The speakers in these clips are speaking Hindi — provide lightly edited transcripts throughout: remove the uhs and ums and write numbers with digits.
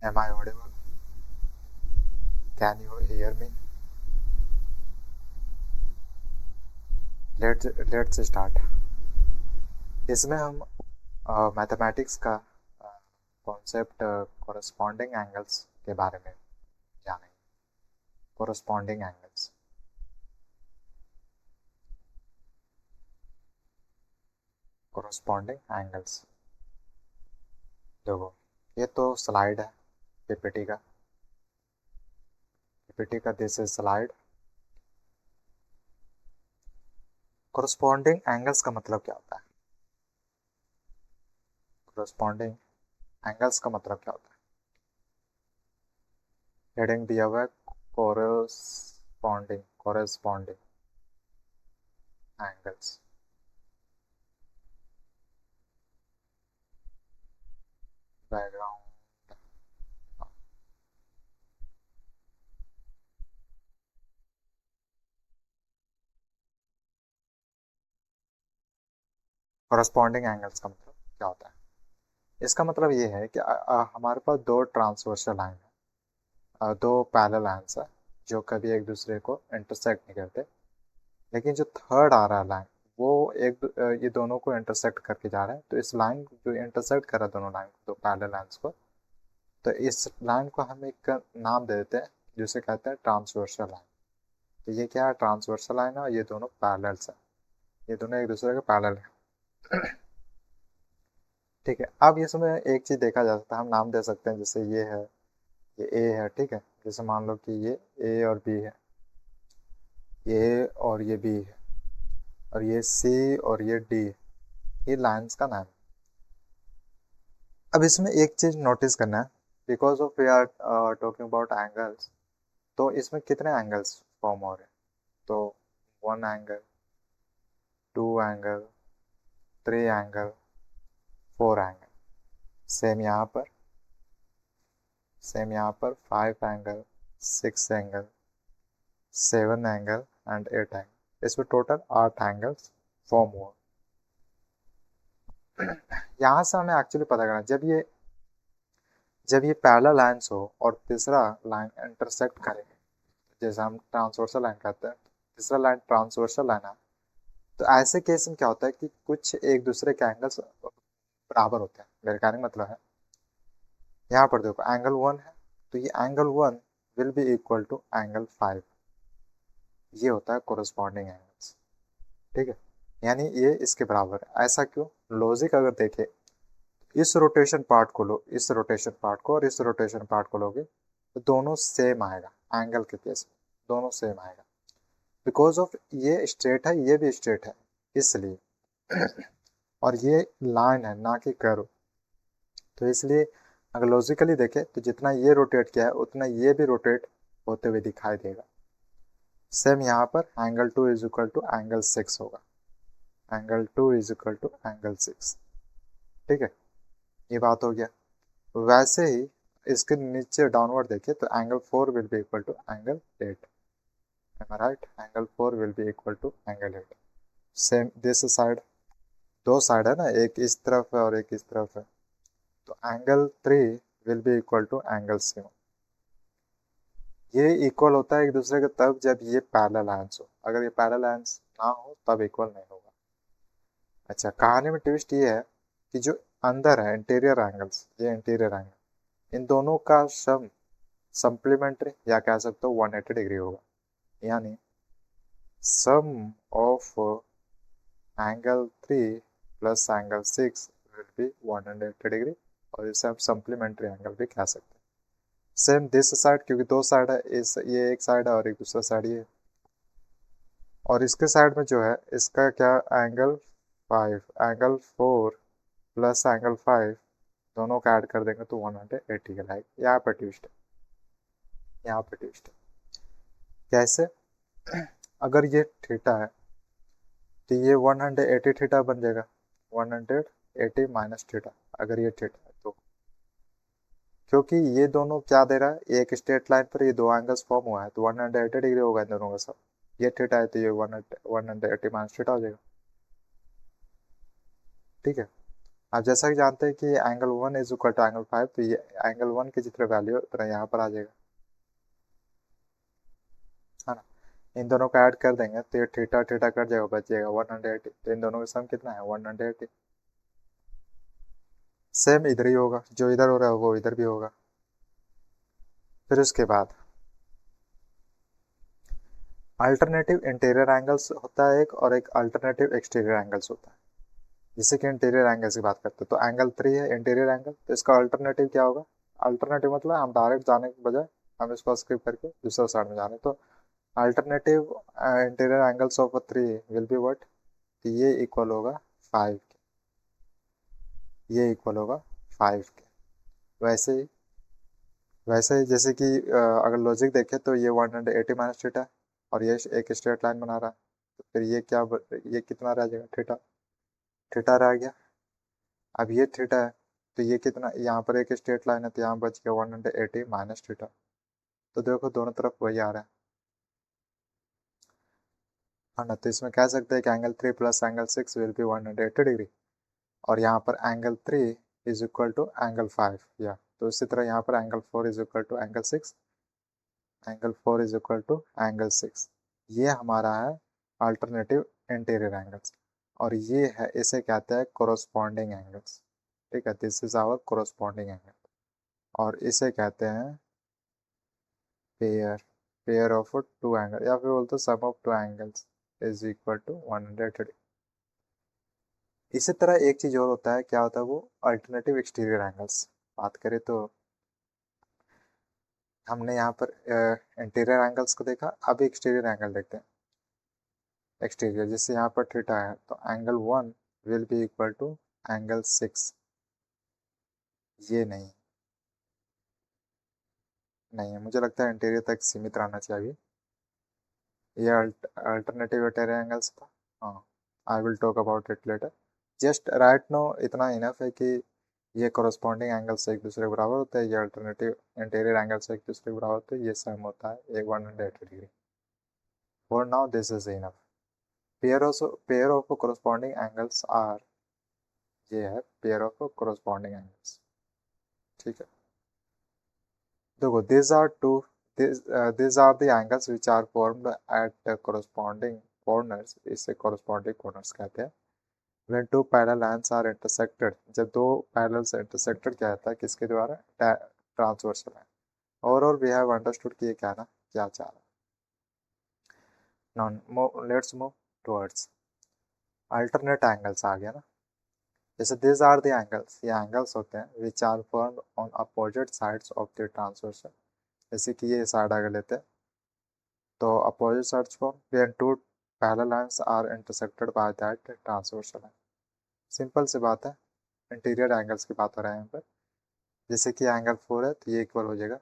Am I audible? Can you hear me? Let's start. इसमें हम मैथमेटिक्स का कॉन्सेप्ट कोरस्पॉन्डिंग एंगल्स के बारे में जानेंगे. Corresponding angles. कोरस्पॉन्डिंग एंगल्स देखो, ये तो स्लाइड है पीपीटी का this is slide. Corresponding angles का मतलब क्या होता है? कोरस्पॉन्डिंग एंगल्स का मतलब क्या होता है? हेडिंग दिया हुआ है corresponding angles. Background. Corresponding angles का मतलब क्या होता है? इसका मतलब ये है कि हमारे पास दो ट्रांसवर्सल लाइन है, दो पैरेलल लाइन्स है जो कभी एक दूसरे को इंटरसेक्ट नहीं करते. लेकिन जो थर्ड आ रहा है लाइन, वो ये दोनों को इंटरसेक्ट करके जा रहा है. तो इस लाइन जो इंटरसेक्ट कर रहा है दोनों लाइन को, दो पैरेलल लाइन्स को, तो इस लाइन को हम एक नाम दे देते हैं जिसे कहते हैं ट्रांसवर्सल लाइन. तो ये क्या है? ट्रांसवर्सल लाइन है और ये दोनों पैरेलल्स है. ये दोनों एक दूसरे के पैरेलल है. ठीक है. अब इसमें एक चीज़ देखा जा सकता है, हम नाम दे सकते हैं. जैसे ये ए है, ठीक है. जैसे मान लो कि ये ए और बी है, ये ए और ये बी है, और ये सी और ये डी. ये लाइंस का नाम है. अब इसमें एक चीज़ नोटिस करना है, because of we are talking about angles. तो इसमें कितने एंगल्स फॉर्म हो रहे हैं? तो one angle, two angle, three angle, four angle. Same यहाँ पर, five angle, six angle, seven angle and eight angle. इसमें टोटल आठ एंगल्स फॉर्म हुआ. यहाँ से हमें एक्चुअली पता करना, जब ये पैरेलल लाइन्स हो और तीसरा लाइन इंटरसेक्ट करे, जैसे हम ट्रांसवर्सल लाइन कहते हैं, तीसरा लाइन ट्रांसवर्सल लाइन है, तो ऐसे केस में क्या होता है कि कुछ एक दूसरे के एंगल्स बराबर होते हैं. मेरे कहने का मतलब है, यहाँ पर देखो एंगल वन है, तो ये angle one will be equal to angle five. ये होता है कोरस्पॉन्डिंग एंगल्स. ठीक है. यानी ये इसके बराबर है. ऐसा क्यों? लॉजिक अगर देखें, इस रोटेशन पार्ट को लो, इस रोटेशन पार्ट को और इस रोटेशन पार्ट को लोगे, तो दोनों सेम आएगा. एंगल के केस में दोनों सेम आएगा, बिकॉज ऑफ ये स्ट्रेट है, ये भी स्ट्रेट है, इसलिए. और ये लाइन है ना कि कर्व. तो इसलिए अगर लॉजिकली देखें तो जितना ये रोटेट किया है उतना ये भी रोटेट होते हुए दिखाई देगा. सेम यहाँ पर angle two is equal to angle six होगा. Angle two is equal to angle six. ठीक है. ये बात हो गया. वैसे ही इसके नीचे डाउनवर्ड देखिए तो angle four will be equal to angle eight. Am I right? Angle four will be equal to angle eight. Same this side, दो साइड है ना, एक इस तरफ है और एक इस तरफ है, तो angle three will be equal to angle seven. ये इक्वल होता है एक दूसरे के तब जब ये पैरेलल लाइंस हो. अगर ये पैरेलल लाइंस ना हो तब इक्वल नहीं होगा. अच्छा, कहानी में ट्विस्ट ये है कि जो अंदर है इंटीरियर एंगल्स, ये इंटीरियर एंगल, इन दोनों का सम सप्लीमेंट्री या कह सकते हो 180 डिग्री होगा. यानी sum of angle three plus angle six will be 180 degree. और इसे हम सप्लीमेंट्री एंगल भी कह सकते हैं. सेम दिस साइड, क्योंकि दो साइड है, इस ये एक साइड है और एक दूसरा साइड ये. और इसके साइड में जो है इसका क्या, angle five, angle four plus angle five, दोनों का ऐड कर देंगे तो 180 के लाइक. यहाँ पर ट्विस्ट है, यहाँ पर ट्विस्ट है. कैसे? अगर ये थीटा है तो ये 180 थीटा बन जाएगा. 180 माइनस थीटा, अगर ये थीटा है तो, क्योंकि ये दोनों क्या दे रहा है, एक स्ट्रेट लाइन पर ये दो एंगल्स फॉर्म हुआ है तो 180 डिग्री होगा इन दोनों का सब. ये थीटा है तो ये 180 माइनस थीटा हो जाएगा. ठीक है. आप जैसा कि जानते हैं कि angle 1 is equal to angle 5, तो ये एंगल 1 की जितने वैल्यू उतना यहाँ पर आ जाएगा, है ना। इन दोनों को ऐड कर देंगे तो ये थीटा थीटा कट जाएगा, बच जाएगा 180। तो इन दोनों का सम कितना है 180। सेम इधर ही होगा, जो इधर हो रहा है वो इधर भी होगा। फिर उसके बाद अल्टरनेटिव इंटीरियर एंगल्स होता है एक, और एक अल्टरनेटिव एक्सटीरियर एंगल्स होता है। जैसे कि इंटीरियर एंगल्स की बात करते हैं तो एंगल 3 है इंटीरियर एंगल, तो इसका अल्टरनेटिव क्या होगा। अल्टरनेटिव मतलब हम डायरेक्ट जाने के बजाय हम इसको स्किप करके दूसरा साइड में जाने, तो alternative interior angles of 3 will be what, ये इक्वल होगा 5 के, ये इक्वल होगा 5 के। वैसे ही जैसे कि अगर लॉजिक देखें तो ये 180 माइनस थीटा, और ये एक स्ट्रेट लाइन बना रहा है, तो फिर ये क्या ये कितना रह जाएगा, थीटा, थीटा रह गया। अब ये थीटा है, तो ये कितना, यहाँ पर एक स्ट्रेट लाइन है तो यहाँ बच गया 180 माइनस थीटा। तो देखो दोनों तरफ वही आ रहा है ना। तो इसमें कह सकते हैं कि angle 3 plus angle 6 will be 180 degree, और यहाँ पर angle 3 is equal to angle 5, या तो इसी तरह यहाँ पर angle 4 is equal to angle 6, angle 4 is equal to angle 6। ये हमारा है अल्टरनेटिव इंटीरियर एंगल्स, और ये है, इसे कहते हैं कोरोस्पॉन्डिंग एंगल्स। ठीक है, this is our corresponding angle, और इसे कहते हैं pair, pair of two angle, या फिर बोलते sum of two angles is equal to 180। इसी तरह एक चीज और होता है, क्या होता है वो, अल्टरनेटिव एक्सटीरियर एंगल्स। बात करें तो हमने यहाँ पर इंटीरियर एंगल्स को देखा, अब एक्सटीरियर एंगल देखते हैं। एक्सटीरियर जैसे यहाँ पर थीटा है, तो angle 1 will be equal to angle 6। ये नहीं, नहीं है, मुझे लगता है इंटीरियर तक सीमित रहना चाहिए। ये अल्टरनेटिव इंटीरियर एंगल्स था। हाँ, I will talk about it later. Just right no इतना इनफ है कि ये कोरोस्पॉन्डिंग एंगल से एक दूसरे के बराबर होता है, ये अल्टरनेटिव इंटीरियर एंगल से एक दूसरे के बराबर होता है, ये सेम होता है एक 180 degree. For now this is enough. Pair of corresponding angles are, ये है पेयर ऑफ कोरोस्पॉन्डिंग एंगल्स। ठीक है, देखो these are the angles which are formed at the corresponding corners, इसे corresponding corners कहते हैं। when two parallel lines are intersected, जब दो पैरेलल से intersected क्या होता है, किसके द्वारा, transversal line. Overall we have understood कि ये क्या ना क्या चाह रहा है। Now let's move towards alternate angles, आ गया ना। जैसे दिस आर द एंगल्स, ये एंगल्स होते हैं which are formed on opposite sides of the transversal. जैसे कि ये साइड अगर लेते हैं तो opposite sides form when two parallel lines are intersected by that transversal line. Simple सी बात है, इंटीरियर एंगल्स की बात हो रहा है यहाँ पर। जैसे कि एंगल 4 है तो ये इक्वल हो जाएगा,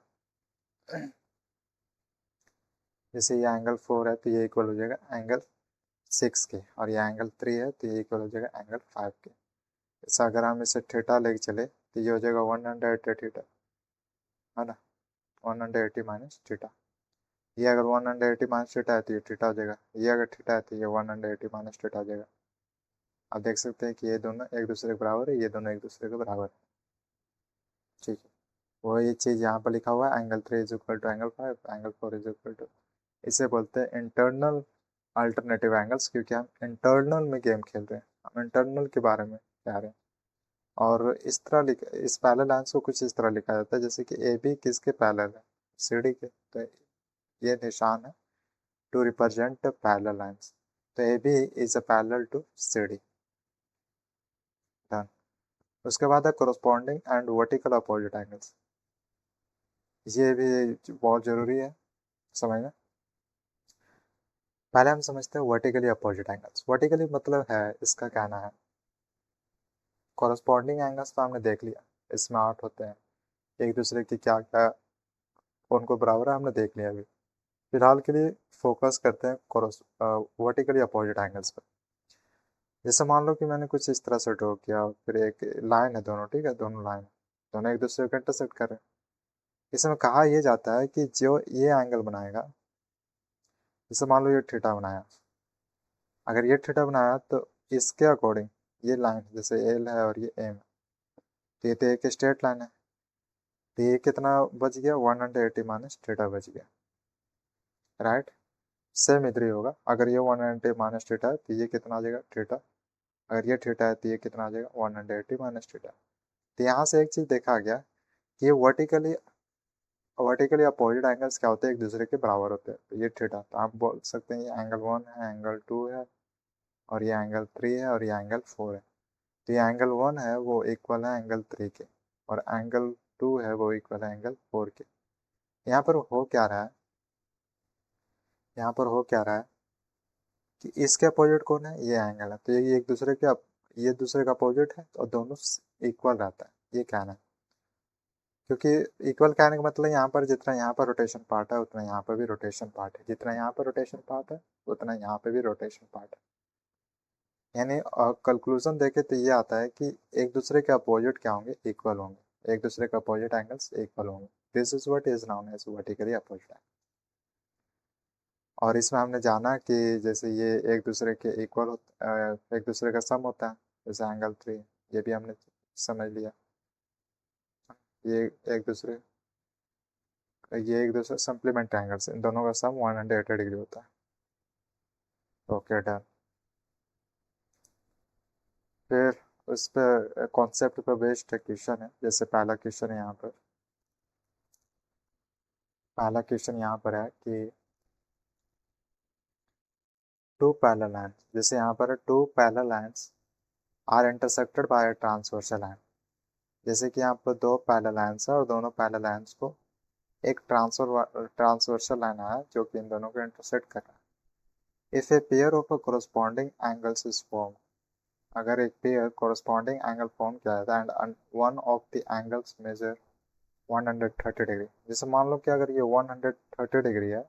जैसे ये एंगल 4 है तो ये इक्वल हो जाएगा एंगल 6 के, और ये एंगल 3 है तो ये इक्वल हो जाएगा एंगल 5 के। ऐसा अगर हम इसे थीटा लेके चले तो ये हो जाएगा 180 थीटा, है ना, 180 माइनस थीटा। ये अगर 180 माइनस थीटा है तो ये थीटा हो जाएगा, ये अगर थीटा है तो ये 180 माइनस थीटा हो जाएगा। आप देख सकते हैं कि ये दोनों एक दूसरे के बराबर है, ये दोनों एक दूसरे के बराबर है। ठीक है, वो ये चीज़ यहाँ पर लिखा हुआ है, angle 3 is equal to angle 5, angle 4 is equal to, इसे बोलते हैं इंटरनल अल्टरनेटिव एंगल्स, क्योंकि हम इंटरनल में गेम खेल रहे हैं, हम इंटरनल के बारे में कह रहे हैं। और इस तरह इस पैरेलल लाइंस को कुछ इस तरह लिखा जाता है, जैसे कि ए बी किसके पैरेलल है, सी डी के। तो ये निशान है टू रिप्रेजेंट पैरेलल लाइंस, तो A B is a parallel to C D. Done. उसके बाद है corresponding and vertical opposite angles. ये भी बहुत ज़रूरी है समझना। पहले हम समझते हैं वर्टिकली अपोजिट एंगल्स। वर्टिकली मतलब है, इसका कहना है, कोरोस्पॉन्डिंग एंगल्स तो हमने देख लिया, इसमें 8 होते हैं, एक दूसरे की क्या क्या उनको बराबर है हमने देख लिया। अभी फिलहाल के लिए फोकस करते हैं वर्टिकली अपोजिट एंगल्स पर। जैसे मान लो कि मैंने कुछ इस तरह से ड्रॉ किया, फिर एक लाइन है दोनों, ठीक है, दोनों लाइन दोनों एक दूसरे को इंटरसेक्ट कर रहे हैं। इसमें कहा यह जाता है कि जो ये एंगल बनाएगा, जैसे मान लो ये थीटा बनाया, अगर ये थीटा बनाया तो इसके अकॉर्डिंग ये लाइन जैसे एल है और ये एम, तो एक स्ट्रेट लाइन है, तो ये कितना बच गया 180 माइनस थीटा बच गया, राइट। सेम इधर ही होगा, अगर ये 180 माइनस थीटा है तो ये कितना आ जाएगा थीटा, अगर ये थीटा है तो ये कितना आ जाएगा 180 माइनस थीटा। तो यहाँ से एक चीज़ देखा गया कि ये वर्टिकली अपोजिट एंगल्स क्या होते हैं, एक दूसरे के बराबर होते हैं। तो ये थीटा, तो आप बोल सकते हैं ये एंगल 1 है, एंगल 2 है, और ये एंगल 3 है, और ये एंगल 4 है। तो ये एंगल 1 है वो इक्वल है एंगल 3 के, और एंगल 2 है वो इक्वल है एंगल 4 के। यहाँ पर हो क्या रहा है, यहाँ पर हो क्या रहा है कि इसके अपोजिट कौन है, ये एंगल है, तो ये एक दूसरे के ये दूसरे का अपोजिट है और दोनों इक्वल रहता है, ये कहना है। क्योंकि इक्वल कहने का मतलब यहाँ पर जितना यहाँ पर रोटेशन पार्ट है उतना यहाँ पर भी रोटेशन पार्ट है, जितना यहाँ पर रोटेशन पार्ट है उतना यहाँ पे भी रोटेशन पार्ट है। यानी कंक्लूजन देखे तो ये आता है कि एक दूसरे के अपोजिट क्या होंगे, इक्वल होंगे, एक दूसरे के अपोजिट एंगल्स इक्वल होंगे। This is what is known as vertically opposite. और इसमें हमने जाना कि जैसे ये एक दूसरे के इक्वल एक दूसरे का सम होता है, जैसे एंगल 3, ये भी हमने समझ लिया। ये एक दूसरे ये एक दूसरे सप्लीमेंट एंगल्स, इन दोनों का सम 180 डिग्री होता है। Okay done. फिर उस पर कॉन्सेप्ट पर बेस्ड क्वेश्चन है, जैसे पहला क्वेश्चन यहाँ पर है कि टू पैरेलल लाइन्स, जैसे यहाँ पर two parallel lines are intersected by a transversal line. जैसे कि यहाँ पर दो पैरेलल लाइन्स है और दोनों पैरेलल लाइन्स को एक ट्रांसवर्सल लाइन है जो कि इन दोनों को इंटरसेक्ट कर रहा है। If a pair of a corresponding angles is form, अगर एक पेयर कोरस्पॉन्डिंग एंगल फॉर्म किया जाता है and one of the angles measure 130 degree, जैसे मान लो कि अगर ये 130 डिग्री है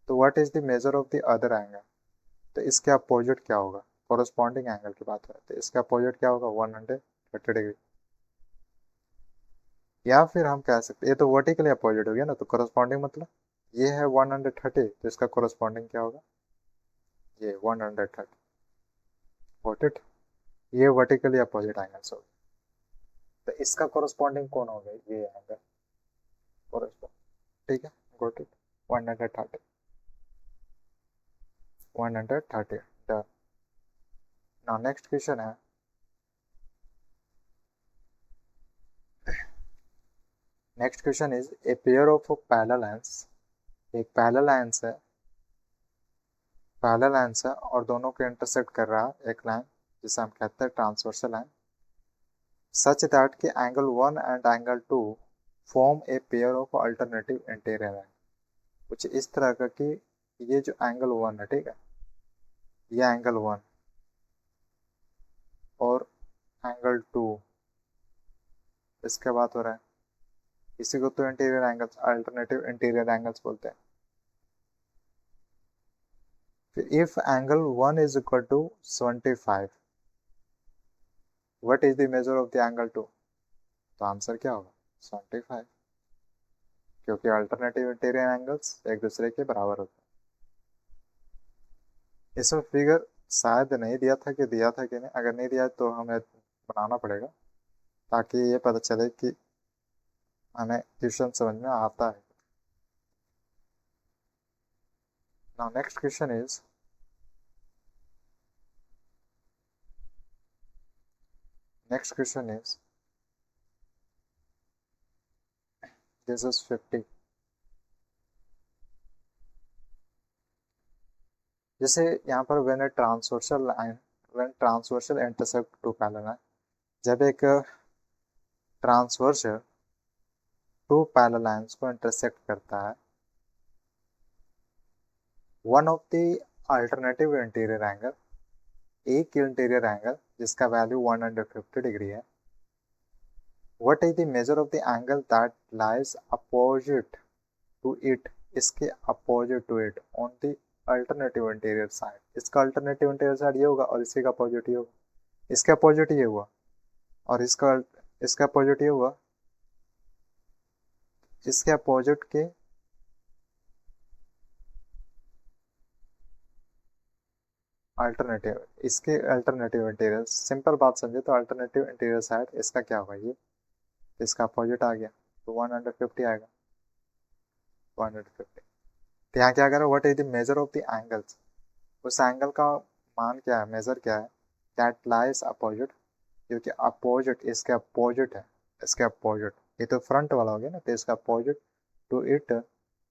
तो what is the measure of the other angle, तो इसके अपोजिट क्या होगा, कोरस्पॉन्डिंग एंगल की बात है तो इसका अपोजिट क्या होगा 130 डिग्री। या फिर हम कह सकते, ये तो वर्टिकली अपोजिट हो गया ना, तो कोरस्पॉन्डिंग मतलब ये है 130, तो इसका कोरस्पॉन्डिंग क्या होगा, ये 130, वॉट इट, ये वर्टिकली अपोजिट एंगल्स हो गए, तो इसका कोरस्पॉन्डिंग कौन हो गया, ये एंगल कोरस्पॉन्ड, ठीक है, got it, 130, 130 done. Now next question है, next question is a pair of parallel lines, एक पैरेलल लाइंस है और दोनों को इंटरसेक्ट कर रहा है एक लाइन जिसे हम कहते हैं ट्रांसवर्सल लाइन, सच दैट कि angle 1 and angle 2 form A pair of alternative interior line. कुछ इस तरह का कि ये जो एंगल 1 है, ठीक है, ये एंगल 1 और एंगल 2, इसके बात हो रहा है, इसी को तो interior angles, alternative interior angles बोलते हैं। फिर if angle 1 is equal to 75, what is the measure of the angle 2, तो आंसर क्या होगा 75, क्योंकि अल्टरनेटिव इंटीरियर एंगल्स एक दूसरे के बराबर होते हैं। इसमें फिगर शायद नहीं दिया था कि दिया था कि नहीं, अगर नहीं दिया तो हमें बनाना पड़ेगा ताकि ये पता चले कि हमें क्वेश्चन समझ में आता है। Now next question is, this is 50। जैसे यहाँ पर when transversal intersect two parallel line, जब एक ट्रांसवर्सल टू पैरेलल लाइंस को इंटरसेक्ट करता है, one of the alternative interior angle, एक इंटीरियर एंगल जिसका वैल्यू 150 डिग्री है, what is the measure of the angle that lies opposite to it, इसके opposite to it on the alternative interior side. इसका अल्टरनेटिव इंटीरियर साइड ये होगा और इसी का अपोजिट ये होगा, इसके अपोजिट ये हुआ और इसका अपोजिट ये हुआ, इसके अपोजिट के अल्टरनेटिव, इसके अल्टरनेटिव इंटीरियर, सिंपल बात समझे तो अल्टरनेटिव इंटीरियर साइड इसका क्या होगा, ये इसका अपोजिट आ गया तो 150 आएगा, 150। तो यहाँ क्या करो, what is the measure of the angles, उस एंगल का मान क्या है, मेजर क्या है, दैट लाइज अपोजिट, क्योंकि अपोजिट इसके अपोजिट है, इसके अपोजिट, ये तो फ्रंट वाला हो गया ना, तो इसका opposite to it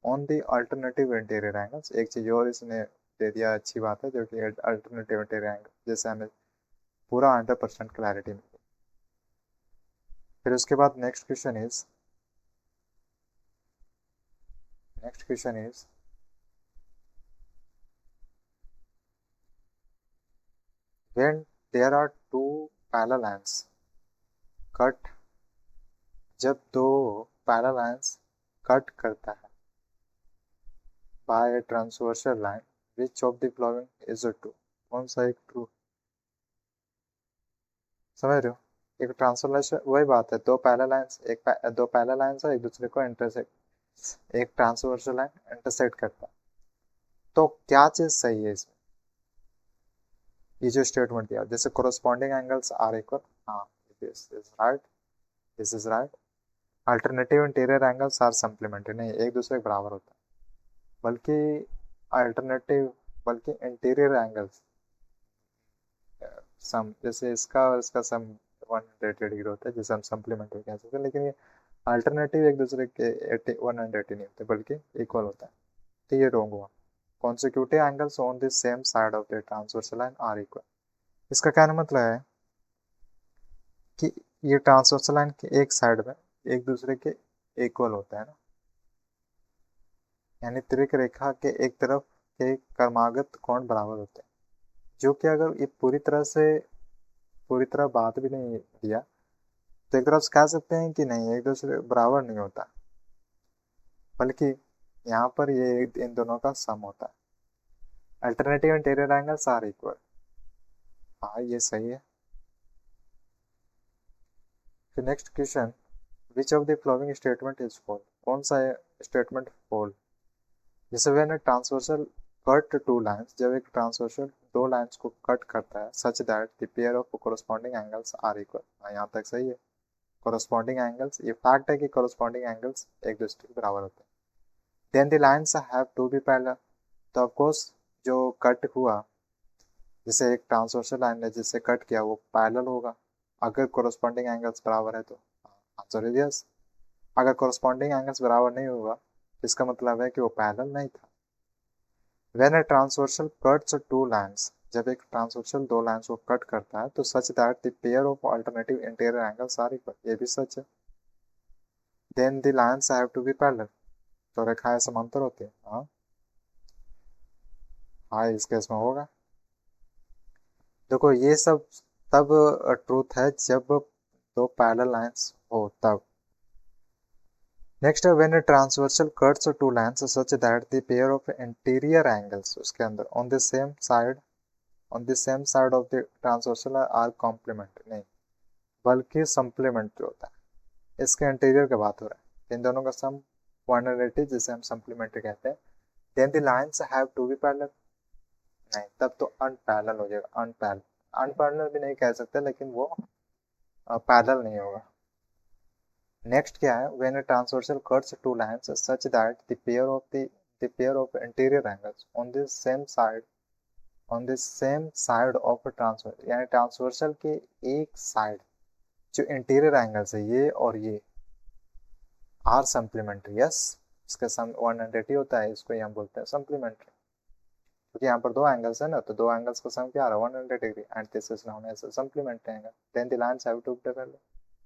on the alternative interior angles. एक चीज और इसने दे दिया, अच्छी बात है, जो कि अल्टरनेटिव इंटीरियर एंगल, जैसे हमें पूरा 100% क्लैरिटी मिली। फिर उसके बाद next question is, when there are two parallel lines cut, जब दो पैरेलल लाइंस कट करता है by transversal line, which of the following is true, कौन सा एक ट्रू, समझ रहे हो, एक ट्रांसवर्सल, वही बात है, दो पैरेलल लाइंस, दो पैरेलल लाइंस है, एक दूसरे को इंटरसेक्ट, एक ट्रांसवर्सल लाइन इंटरसेक्ट करता है, तो क्या चीज सही है इसमें, ये जो स्टेटमेंट दिया, जैसे कोरोस्पॉन्डिंग एंगल्स आर इक्वल, हाँ this is right, this is right, alternative interior angles are supplementary, नहीं एक दूसरे के बराबर होता है, बल्कि अल्टरनेटिव, बल्कि इंटीरियर एंगल्स सम, जैसे इसका और इसका सम 180 डिग्री होता है, जैसे हम सप्लीमेंट्री कह सकते हैं, लेकिन ये अल्टरनेटिव एक दूसरे के 180 नहीं होते, बल्कि इक्वल होता है, तो ये रॉन्ग हुआ। Consecutive angles on the same side of the transversal line are equal, इसका क्या मतलब है कि ये ट्रांसवर्सल लाइन के एक साइड में एक दूसरे के इक्वल होता है ना, यानी तिरक रेखा के एक तरफ के क्रमागत कोण बराबर होते हैं, जो कि अगर ये पूरी तरह बात भी नहीं दिया तो एक तरफ से कह सकते हैं कि नहीं एक दूसरे बराबर नहीं होता, बल्कि यहाँ पर ये इन दोनों का सम होता है, alternative interior angles are equal, हाँ ये सही है। फिर next question, which of the following statement is false, कौन सा स्टेटमेंट फॉल्स, जैसे when transversal cut two lines, जब एक ट्रांसवर्सल दो लाइंस को कट करता है, such that the pair of corresponding angles are equal, यहाँ तक सही है, कोरोस्पॉन्डिंग एंगल्स, ये फैक्ट है कि कोरोस्पॉन्डिंग एंगल्स एक दूसरे के बराबर होते हैं, then the lines have to be parallel, तो ऑफ कोर्स जो कट हुआ, जैसे एक ट्रांसवर्सल लाइन ने जिससे कट किया वो पैरेलल होगा, अगर कोरोस्पॉन्डिंग एंगल्स बराबर है तो, आंसर इज यस। अगर कोरोस्पॉन्डिंग एंगल्स बराबर नहीं होगा इसका मतलब है कि वो पैरेलल नहीं था। When a transversal cuts two lines, जब एक ट्रांसवर्सल दो लाइंस को कट करता है तो such that the pair of alternative interior angles are equal, ये भी सच है, then the lines have to be parallel, तो रेखाएं समांतर होती है, हाँ हाँ इस केस में होगा। देखो ये सब तब ट्रूथ है जब दो पैरेलल लाइंस हो तब। नेक्स्ट है when transversal cuts two lines such that the pair of interior angles उसके अंदर on the same side of the transversal are complementary, नहीं बल्कि सप्लीमेंट्री होता है, इसके इंटीरियर की बात हो रहा है, इन दोनों का सम 180 जिसे हम सप्लीमेंट्री कहते हैं, then the lines have to be parallel, नहीं तब तो अनपैरेलल हो जाएगा, अनपैरेलल भी नहीं कह सकते, लेकिन वो पैरेलल नहीं होगा। नेक्स्ट क्या है, when a transversal cuts two lines such that the pair of interior angles on the same side of transversal, यानी ट्रांसवर्सल के एक साइड जो इंटीरियर एंगल्स है ये और ये आर सप्लीमेंट्री, यस इसका सम 180 होता है, इसको हम बोलते हैं सप्लीमेंट्री, क्योंकि यहाँ पर दो एंगल्स है ना, तो दो एंगल्स का सम क्या आ रहा है 180 degree, and this is known as supplementary angle, then the lines have to be parallel,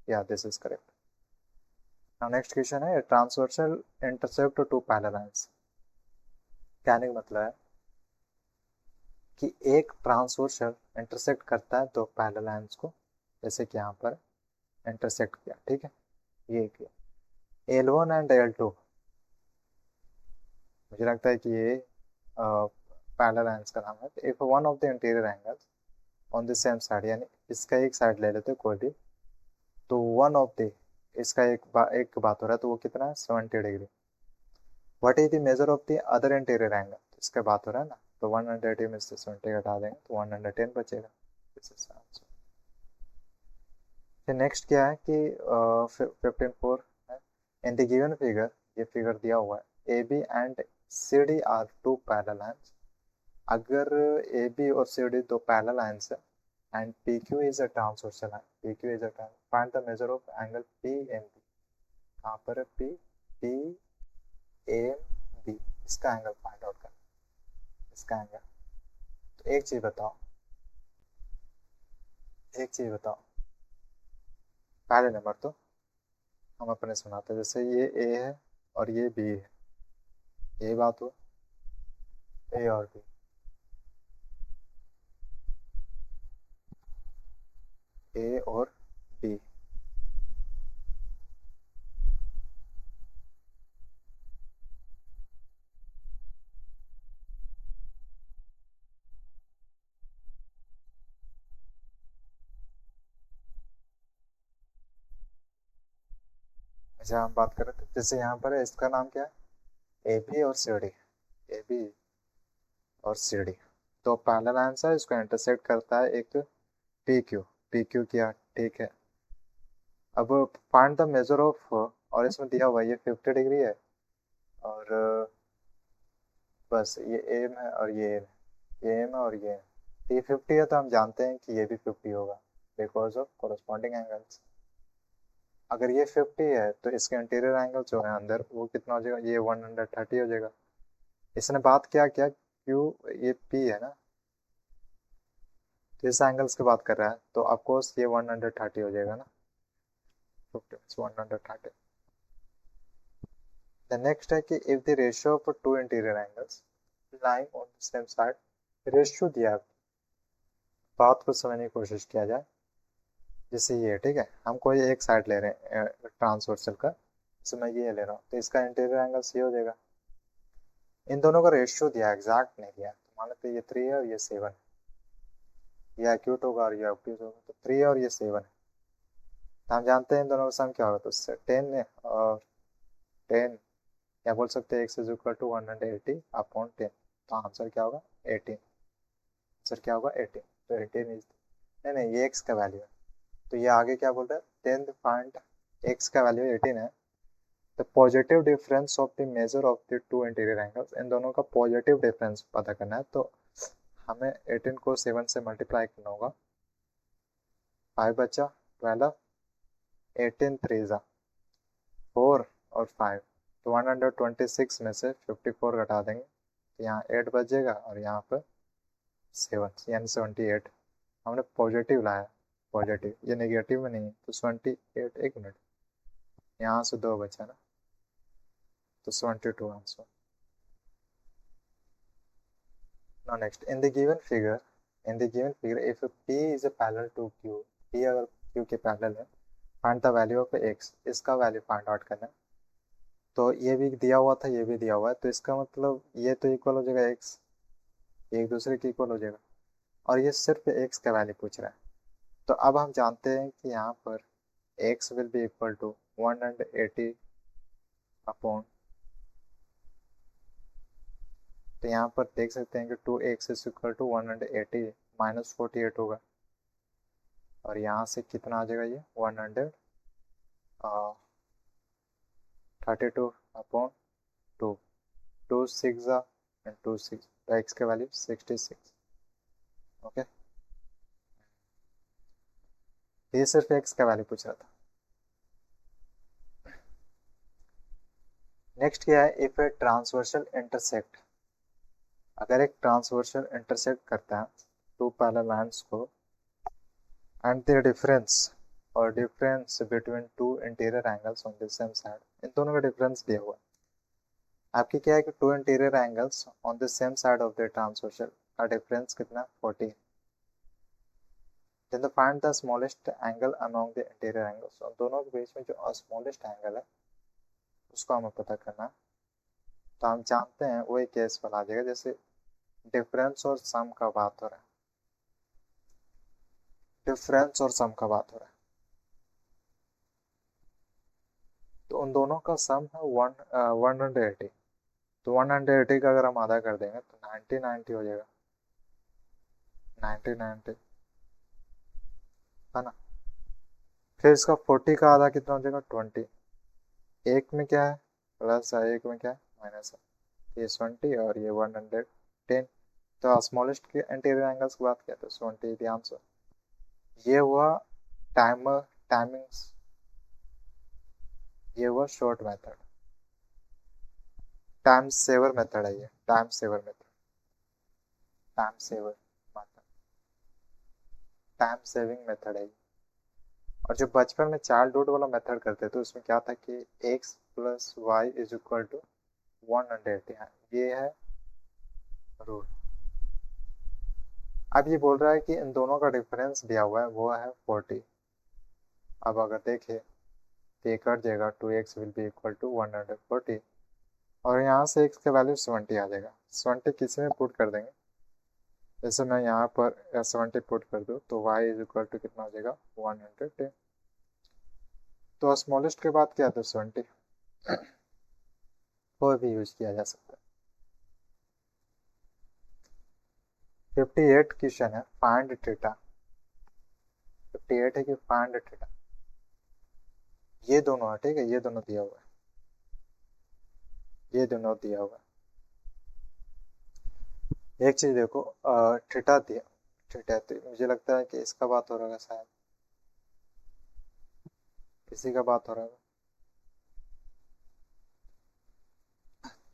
या this is correct. Now next question है transversal intercept two parallel lines, कहने का मतलब है कि एक ट्रांसवर्सल इंटरसेक्ट करता है दो पैरेलल लाइंस को, जैसे कि यहाँ पर इंटरसेक्ट किया, ठीक है, ये किया L1 एंड L2, मुझे लगता है कि ये पैरेलल लाइंस का नाम है, if one of the interior angles on the same side, यानी इसका एक साइड ले लेते कोई भी, तो वन ऑफ द इसका एक बात हो रहा है, तो वो कितना है 70 degree, what is the measure of the other interior angle, इसका बात हो रहा है ना, तो 180 में से 20 घटा देंगे तो 110 बचेगा। This is answer. फिर नेक्स्ट क्या है कि 15.4 है, इन द गिवन फिगर, ये फिगर दिया हुआ है, A B and C D are two parallel lines. अगर ए बी और सी डी दो पैरेलल लाइन्स है and P Q is a transversal line, P Q is a find the measure of angle P M B. कहाँ पर है पी, पी एम बी, इसका एंगल फाइंड आउट करना, इसका एंगल। तो एक चीज बताओ, एक चीज बताओ, पहले नंबर तो हम अपने सुनाते हैं, जैसे ये ए है और ये बी है, यही बात हुआ, ए और बी, ए और बी। अच्छा हम बात कर रहे थे, जैसे यहाँ पर है, इसका नाम क्या है, ए बी और सी डी, ए बी और सी डी, तो पैरेलल लाइन्स है, इसको इंटरसेक्ट करता है एक पी क्यू, पी क्यू किया, ठीक है। अब फाइंड द मेजर ऑफ, और इसमें दिया हुआ ये 50 डिग्री है और बस ये एम है और ये एम है, ये एम है और ये एम, तो ये 50 है तो हम जानते हैं कि ये भी 50 होगा बिकॉज ऑफ कोरस्पॉन्डिंग एंगल्स। अगर ये 50 है तो इसके इंटीरियर एंगल जो है अंदर वो कितना हो जाएगा, ये 130 हो जाएगा। इसने बात क्या क्या क्यू, ये पी है ना, तो इस एंगल्स की बात कर रहा है तो ऑफकोर्स ये 130 हो जाएगा ना, 50 130। द नेक्स्ट है कि if the ratio of to interior angles lying on the same side, ratio दिया है, बात को समझने की कोशिश किया जाए। जैसे ये ठीक है, हम कोई एक साइड ले रहे हैं ट्रांसवर्सल का, जैसे मैं ये ले रहा हूँ तो इसका इंटीरियर एंगल ये हो जाएगा। इन दोनों का रेशियो दिया, एग्जैक्ट नहीं दिया, तो मान लेते ये 3 है और ये 7, ये एक्यूट होगा और ये ऑब्ट्यूज होगा, तो 3 है और ये 7 है, तो हम जानते हैं इन दोनों का सम क्या होगा, तो 10 है और 10, या बोल सकते हैं x is equal to 180 upon 10, तो आंसर क्या होगा 18, आंसर क्या होगा 18, तो 18 इज, नहीं नहीं ये x का वैल्यू है, तो ये आगे क्या बोल रहा है 10 फाइंड x का वैल्यू 18 है, the positive difference of the measure of the two interior angles, इन दोनों का पॉजिटिव डिफरेंस पता करना है, तो हमें 18 को 7 से मल्टीप्लाई करना होगा, 5 बचा 12, 18 3 जा 4 और 5, तो 126 में से 54 घटा देंगे तो यहाँ 8 बचेगा और यहाँ पर 7 यानी 78, हमने पॉजिटिव लाया, पॉजिटिव, ये नेगेटिव में नहीं है, तो 78, एक मिनट, यहाँ से 2 बचा ना, तो 72 answer. Now next, in the given figure, if P is a parallel to Q, P अगर Q के पैरेलल है, find the value of x, इसका वैल्यू फाइंड आउट करना है, तो ये भी दिया हुआ था, ये भी दिया हुआ है, तो इसका मतलब ये तो इक्वल हो जाएगा x, एक दूसरे के इक्वल हो जाएगा, और ये सिर्फ x का वैल्यू पूछ रहा है, तो अब हम जानते हैं कि यहाँ पर x will be equal to 180 upon, तो यहाँ पर देख सकते हैं कि 2x is equal to 180 minus 48 होगा, और यहाँ से कितना आ जाएगा ये 132 अपॉन 2, 2 6 एंड 2 6, तो x के वैल्यू 66, ओके, ये सिर्फ x का वैल्यू पूछ रहा था। नेक्स्ट क्या है, इफ ए ट्रांसवर्सल इंटरसेक्ट, अगर एक ट्रांसवर्सल इंटरसेक्ट करता है टू पैरेलल लाइंस को एंड द डिफरेंस, और difference between two interior angles on the same side, इन दोनों का डिफरेंस दिया हुआ है, आपकी क्या है कि two interior angles on the same side of the transversal का डिफरेंस कितना 40, then find the smallest angle among the interior angles, और दोनों के बीच में जो स्मॉलेस्ट एंगल है उसको हमें पता करना है, तो हम जानते हैं वही केस वाला आ जाएगा, जैसे डिफरेंस और सम का बात हो रहा है, डिफरेंस और सम का बात हो रहा है, तो उन दोनों का सम है 180, तो 180 का अगर हम आधा कर देंगे तो 90 हो जाएगा, 90 है ना। फिर इसका 40 का आधा कितना हो जाएगा, 20। एक में क्या है प्लस है, एक में क्या है माइनस है, ये 20 और ये 110। तो स्मॉलेस्ट के इंटीरियर एंगल्स की बात किया तो 20 द आंसर। ये हुआ टाइमिंग्स, ये हुआ short method, time saver method है ये, time saver method, time saver method, time saving method है ये। और जो बचपन में चाइल्ड हुड वाला मेथड करते थे उसमें क्या था कि x plus Y is equal to 180 है, ये है रूल। अब ये बोल रहा है कि इन दोनों का डिफरेंस दिया हुआ है वो है 40। अब अगर देखें तो ये कट जाएगा, 2x will be equal to 140 और यहाँ से x का वैल्यू 70 आ जाएगा। 70 किसी में पुट कर देंगे, जैसे मैं यहाँ पर 70 पुट कर दूँ तो y इज इक्वल टू कितना हो जाएगा 110। तो स्मॉलेस्ट के बाद क्या था 20, वो भी यूज किया जा सकता है। 58 क्वेश्चन है, फाइंड थीटा। 58 है कि फाइंड थीटा, ये दोनों है, ठीक है, ये दोनों दिया हुआ है, ये दोनों दिया हुआ है। एक चीज देखो, थीटा दिया, थीटा तो मुझे लगता है कि इसका बात हो रहा है शायद, इसी का बात हो रहा है।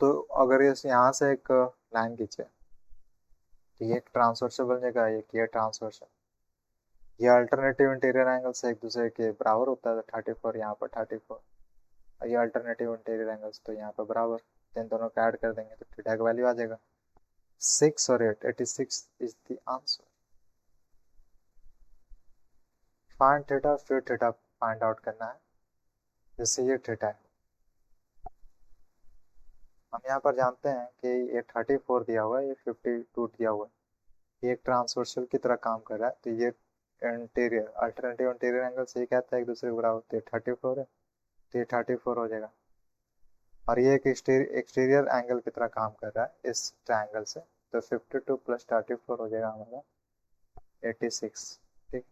तो अगर इस यहाँ से एक लाइन खींचे तो ये एक ट्रांसवर्सल बन जाएगा, ये ट्रांसवर्सल, ये अल्टरनेटिव इंटीरियर एंगल्स एक दूसरे के बराबर होता है, 34 यहाँ पर 34, और ये अल्टरनेटिव इंटीरियर एंगल्स तो यहाँ पर बराबर, तो इन दोनों का ऐड कर देंगे तो थीटा का वैल्यू आ जाएगा 6 और 8, 86 is the answer. Find theta, फिर थीटा फाइंड आउट करना है। जैसे ये थीटा है, हम यहाँ पर जानते हैं कि ये 34 दिया हुआ है, ये 52 दिया हुआ है, ये एक ट्रांसवर्सल की तरह काम कर रहा है, तो ये इंटीरियर अल्टरनेटिव इंटीरियर एंगल से ही कहता है एक दूसरे के बराबर, तो ये 34 है, तो ये 34 हो जाएगा। और ये एक एक्सटीरियर एंगल की तरह काम कर रहा है इस ट्रायंगल से, तो 52 प्लस 34 हो जाएगा हमारा 86, ठीक।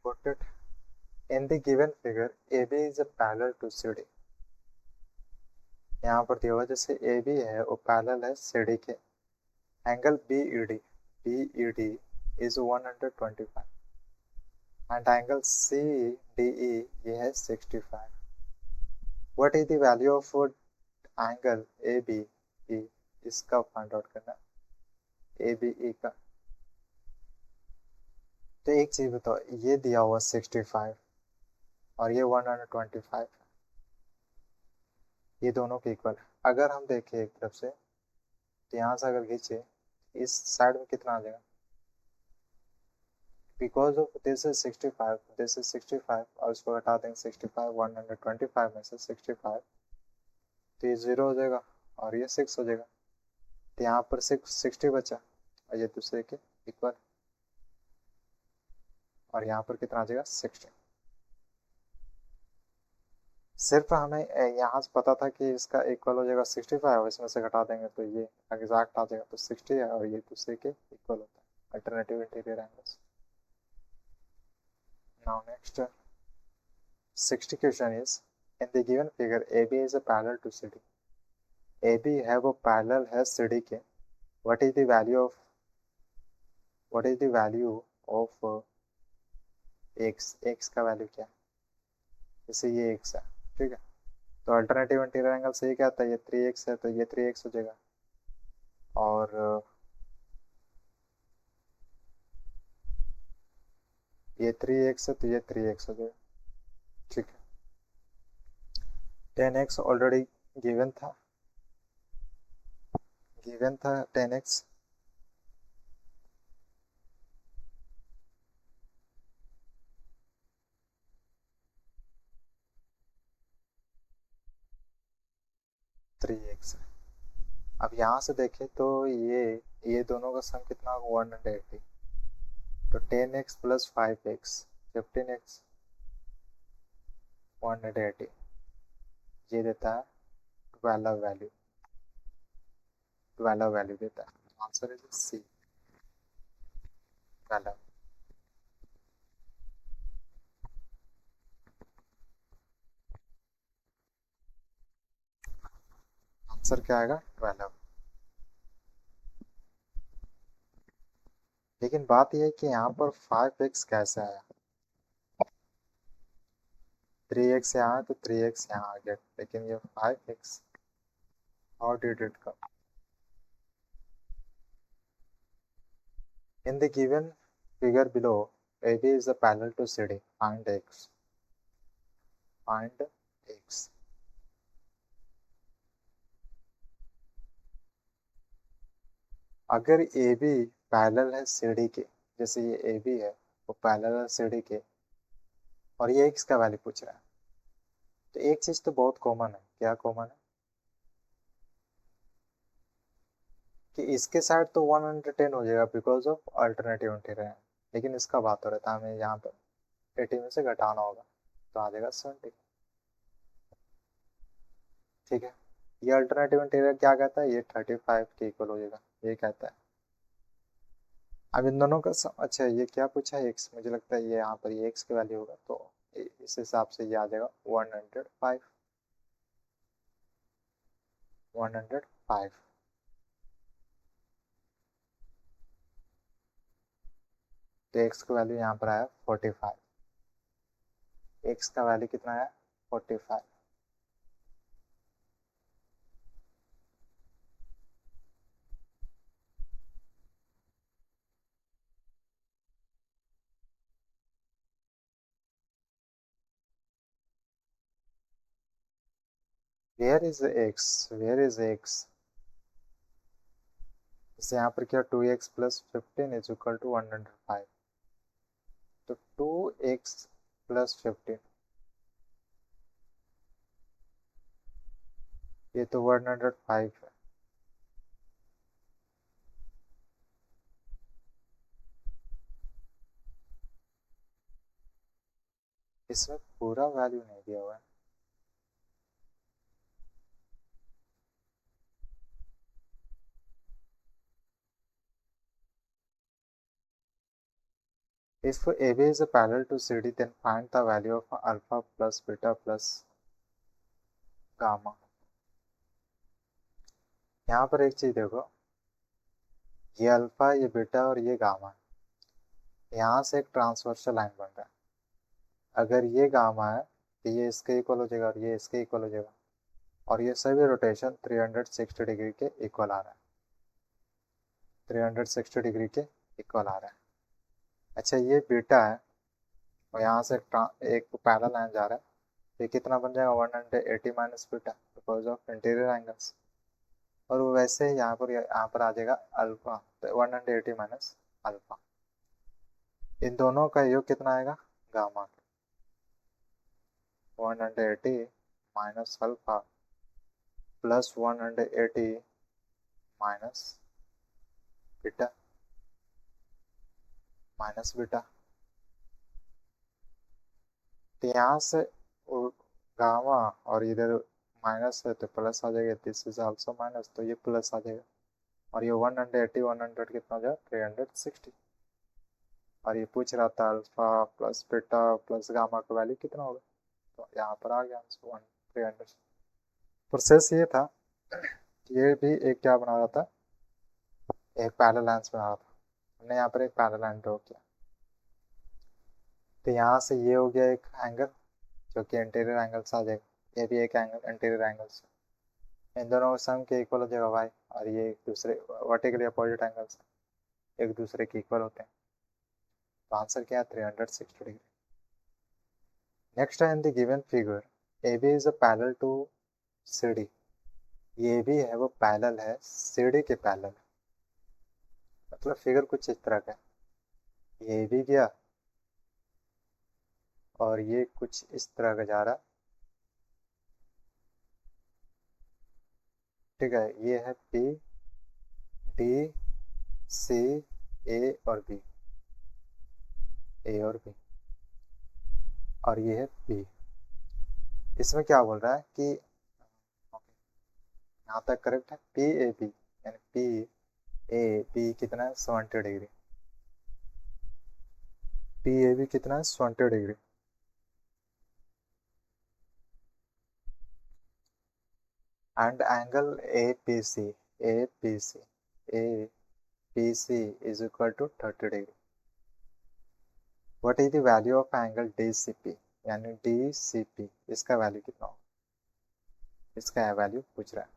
Got it? In the given figure, AB is a parallel to CD। यहाँ पर दिया हुआ जैसे AB है वो पैरेलल है CD के, angle BED is 125 and angle CDE ये है 65। What is the value of angle ABE, इसका फाइंड आउट करना है, ABE का। तो एक चीज बताओ, ये दिया हुआ 65 और ये 125, ये दोनों के इक्वल। अगर हम देखें एक तरफ से तो यहाँ से अगर खींचे इस साइड में कितना आ जाएगा, because of this is 65, this is 65 और इसको हटा देंगे 65, 125 में से 65, तो ये 0 हो जाएगा और ये 6 हो जाएगा, तो यहाँ पर 60 बचा और ये दूसरे के इक्वल, और यहाँ पर कितना आ जाएगा 60। सिर्फ हमें यहाँ से पता था कि इसका इक्वल हो जाएगा 65 और इसमें से घटा देंगे तो ये एग्जैक्ट आ जाएगा, तो 60 है और ये दूसरे के इक्वल होता है, alternative interior angles. Now next 60 question is, in the given figure AB is a parallel to CD, AB have a parallel है CD के, what is the value of x का वैल्यू क्या है, जैसे ये x है, ठीक है, तो अल्टरनेटिव इंटीरियर एंगल से ही कहता है ये 3x है तो ये 3x हो जाएगा, और ये 3x है तो ये 3x हो जाएगा, ठीक है। 10x ऑलरेडी गिवन था, 10x, थ्री एक्स है, अब यहाँ से देखें तो ये दोनों का सम कितना होगा 180। तो 10x प्लस 5x 15x 180 ये देता है 12 वैल्यू देता है। Answer is C 12। आंसर क्या आएगा 12। लेकिन बात यह है कि यहाँ पर 5x कैसे आया, 3x यहाँ है तो 3x यहाँ आ गया, लेकिन ये 5x how did it come. In the given figure below AB is a parallel to CD. Find x. Find x. अगर AB पैरेलल है CD के, जैसे ये AB है वो पैरेलल है CD के, और ये x का वैल्यू पूछ रहा है, तो एक चीज तो बहुत कॉमन है। क्या कॉमन है कि इसके साइड तो 110 हो जाएगा बिकॉज ऑफ अल्टरनेटिव इंटीरियर, लेकिन इसका बात हो रहा था हमें यहाँ पर 80 में से घटाना होगा तो आ जाएगा 70। ठीक है, ये अल्टरनेटिव इंटीरियर क्या कहता है, ये 35 के इक्वल हो जाएगा, ये कहता है। अब इन दोनों का अच्छा ये क्या पूछा है एक्स, मुझे लगता है ये यहाँ पर ये एक्स की वैल्यू होगा, तो इस हिसाब से ये आ जाएगा 105। 105 तो एक्स का वैल्यू यहाँ पर आया 45। एक्स का वैल्यू कितना आया 45। Where is X, where is X, जैसे यहाँ पर क्या 2x plus 15 is equal to 105, तो 2x प्लस 15 ये तो 105 है। इसमें पूरा वैल्यू नहीं दिया हुआ है। If AB is a parallel to CD, then find the value of alpha plus beta plus gamma। यहाँ पर एक चीज देखो, ये अल्फा ये बीटा और ये गामा, यहाँ से एक ट्रांसवर्सल लाइन बन रहा है। अगर ये गामा है तो ये इसके इक्वल हो जाएगा और ये इसके इक्वल हो जाएगा, और ये सभी रोटेशन 360 डिग्री के इक्वल आ रहा है, 360 डिग्री के इक्वल आ रहा है। अच्छा ये बीटा है और यहाँ से एक पैरेलल लाइन जा रहा है, ये कितना बन जाएगा 180 minus beta because of interior angles, और वो वैसे ही यहाँ पर आ जाएगा अल्फा, तो 180 माइनस अल्फा, इन दोनों का योग कितना आएगा gamma, 180 minus alpha plus 180 minus beta, minus beta, तो यहाँ से गामा और इधर माइनस है तो प्लस आ जाएगा, दिस इज आल्सो माइनस तो ये प्लस आ जाएगा, और ये 180 100 कितना हो जाएगा 360, और ये पूछ रहा था alpha plus beta plus gamma का वैल्यू कितना होगा, तो यहाँ पर आ गया आंसर 300। प्रोसेस ये था, ये भी एक क्या बना रहा था, एक पैरेलल लाइंस बना रहा था, हमने यहाँ पर एक पैरेलल लाइन ड्रॉ किया, तो यहाँ से ये हो गया एक एंगल जो कि इंटीरियर एंगल्स आ जाएगा, ये भी एक एंगल इंटीरियर एंगल्स, इन दोनों का सम के इक्वल हो जाएगा वाई, और ये एक दूसरे वर्टिकली अपोजिट एंगल्स एक दूसरे के इक्वल होते हैं, तो आंसर क्या है 360 डिग्री। नेक्स्ट है in the given figure A B is a parallel to C D, ये भी है वो पैरेलल है सी डी के पैरेलल, मतलब फिगर कुछ इस तरह का है, ये भी गया और ये कुछ इस तरह का जा रहा, ठीक है, ये है पी डी सी ए और बी, ए और बी, और ये है पी। इसमें क्या बोल रहा है कि यहाँ तक करेक्ट है, पी ए बी, यानी पी ए बी कितना है 70 डिग्री, पी ए बी कितना है 70 degree. And angle A P C, A P C, A P C is equal to 30 degree. What is the value of angle D C P, यानी डी सी पी इसका वैल्यू कितना होगा, इसका वैल्यू पूछ रहा है।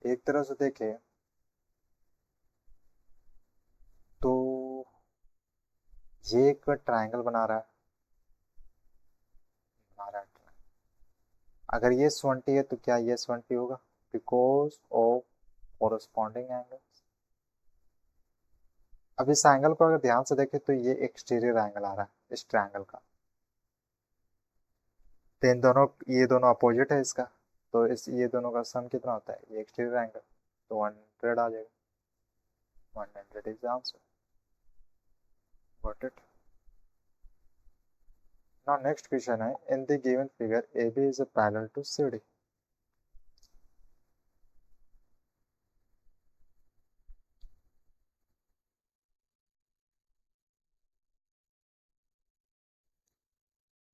एक तरह से देखें तो ये एक ट्रायंगल बना रहा है। अगर ये 20 है तो क्या ये 20 होगा, बिकॉज ऑफ कोरस्पॉन्डिंग एंगल। अब इस एंगल को अगर ध्यान से देखें तो ये एक्सटीरियर एंगल आ रहा है इस ट्रायंगल का, तो इन दोनों, ये दोनों अपोजिट है इसका, तो इस ये दोनों का सम कितना होता है, ये एक्सटीरियर एंगल, तो 100 आ जाएगा, 100 is the answer. Got it. Now next question है, in the given figure A B is parallel to C D.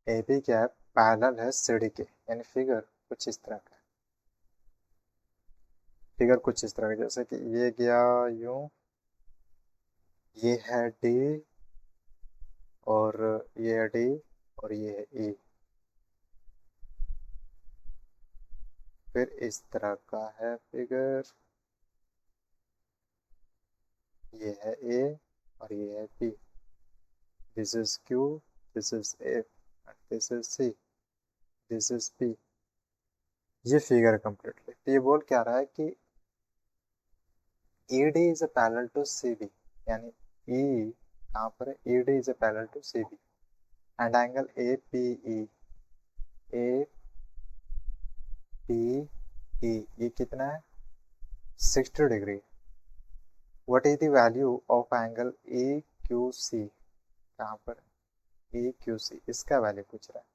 A B क्या है, पैरेलल है सी डी के, यानी फिगर कुछ इस तरह का है, फिगर कुछ इस तरह का, जैसे कि ये गया यूं, ये है डी, और ये है डी, और ये है ई, फिर इस तरह का है फिगर, ये है ए और ये है B, this is Q, this is F, and this is C, this is P. ये फिगर कंप्लीटली, तो ये बोल क्या रहा है कि E D is a parallel to C B, यानी ई कहाँ पर है, E D is a parallel to C B, and angle A P E, A P E, ये कितना है 60 degree. What is the value of angle A Q C, कहाँ पर ए क्यू सी, इसका वैल्यू पूछ रहा है।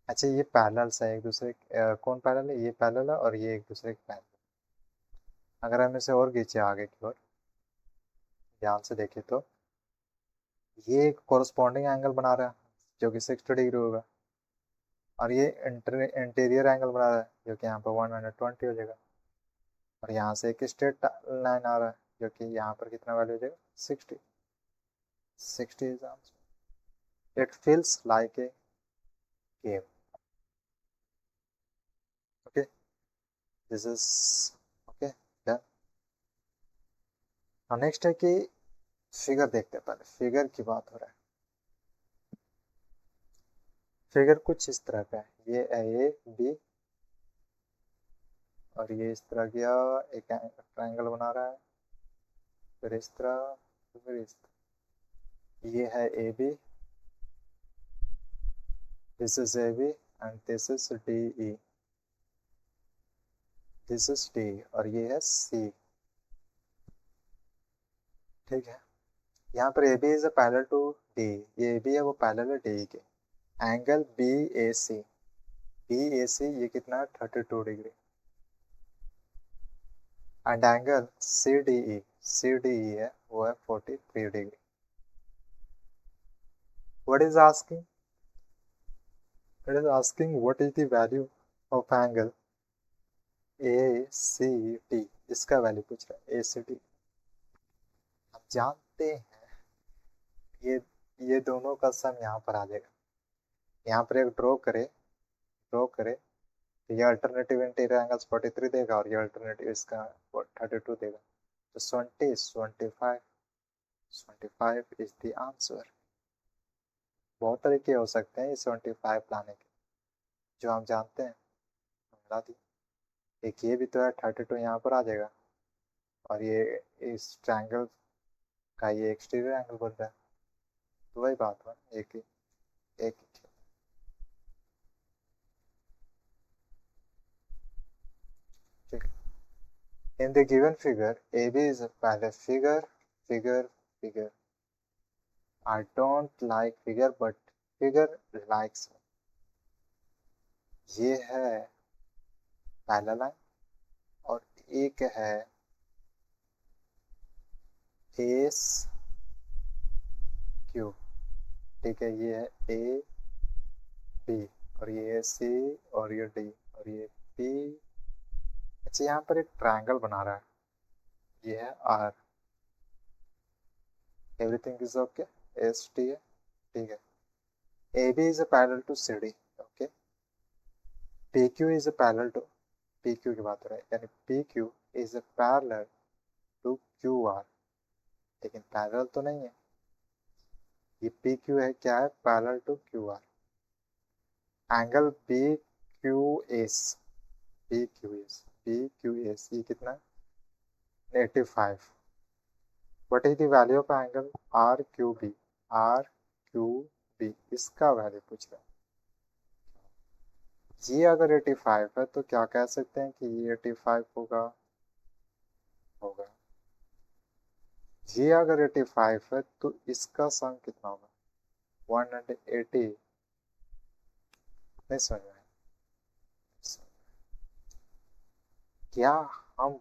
अच्छा, ये पैरेलल्स है एक दूसरे कौन पैरेलल है, ये पैरेलल है और ये एक दूसरे के पैरेलल। अगर हम इसे और खींचे आगे की ओर, ध्यान से देखें तो ये एक कोरस्पॉन्डिंग एंगल बना रहा है जो कि 60 डिग्री होगा, और ये इंटीरियर एंगल बना रहा है जो कि यहाँ पर 120 हो जाएगा, और यहाँ से एक स्ट्रेट लाइन आ रहा है जो कि यहाँ पर कितना वैल्यू हो जाएगा 60, 60 is answer. It feels like a game. Okay, this is okay done. Next है कि फिगर देखते हैं, पहले फिगर की बात हो रहा है। फिगर कुछ इस तरह का है, ये ए बी, और ये इस तरह गया, एक ट्रायंगल बना रहा है, फिर इस तरह, फिर इस तरह, ये है A B, this is A B, and this is D E, this is D, और ये है सी। ठीक है, यहाँ पर A B is a parallel to D, ये ए बी है वो पैरेलल है डी के, angle B A C, B A C ये कितना है 32 degree, and angle C D E, C D E है वो है 43 degree. What is asking, it is asking what is the value of angle A C D, इसका वैल्यू पूछ रहा है, ए सी डी। हम जानते हैं ये दोनों का सम यहाँ पर आ जाएगा, यहाँ पर एक ड्रॉ करे तो ये अल्टरनेटिव इंटीरियर एंगल्स 43 देगा, और ये अल्टरनेटिव इसका 32 देगा, तो 25 इज द आंसर। बहुत तरीके हो सकते हैं ये 25 लाने के, जो हम जानते हैं मिला दी। एक ये भी तो है 32 यहाँ पर आ जाएगा, और ये इस ट्रायंगल का ये एक्सटीरियर एंगल बन रहा है, तो वही बात हुआ, एक ही। In the given figure, AB is a पहले figure. I don't like figure but figure likes me. ये है पहला लाइन और एक है एस क्यू, ठीक है, ये है ए बी और ये है सी और ये डी और ये पी। अच्छा, यहाँ पर एक ट्रायंगल बना रहा है, ये है R. Everything is okay, S T है, ठीक है। A B is a parallel to C D, okay. P Q is a parallel to, P Q की बात हो रही है, यानी P Q is a parallel to Q R, लेकिन पैरेलल तो नहीं है। ये पी क्यू है, क्या है, parallel to Q R. Angle B Q S, B Q S ये कितना, -5। What is the value of angle R Q B, R Q B, इसका वैल्यू पूछ रहा है। ये अगर 85 है तो क्या कह सकते हैं कि ये 85 होगा, ये अगर 85 है तो इसका सम कितना होगा, 180। नहीं समझ में आया? क्या हम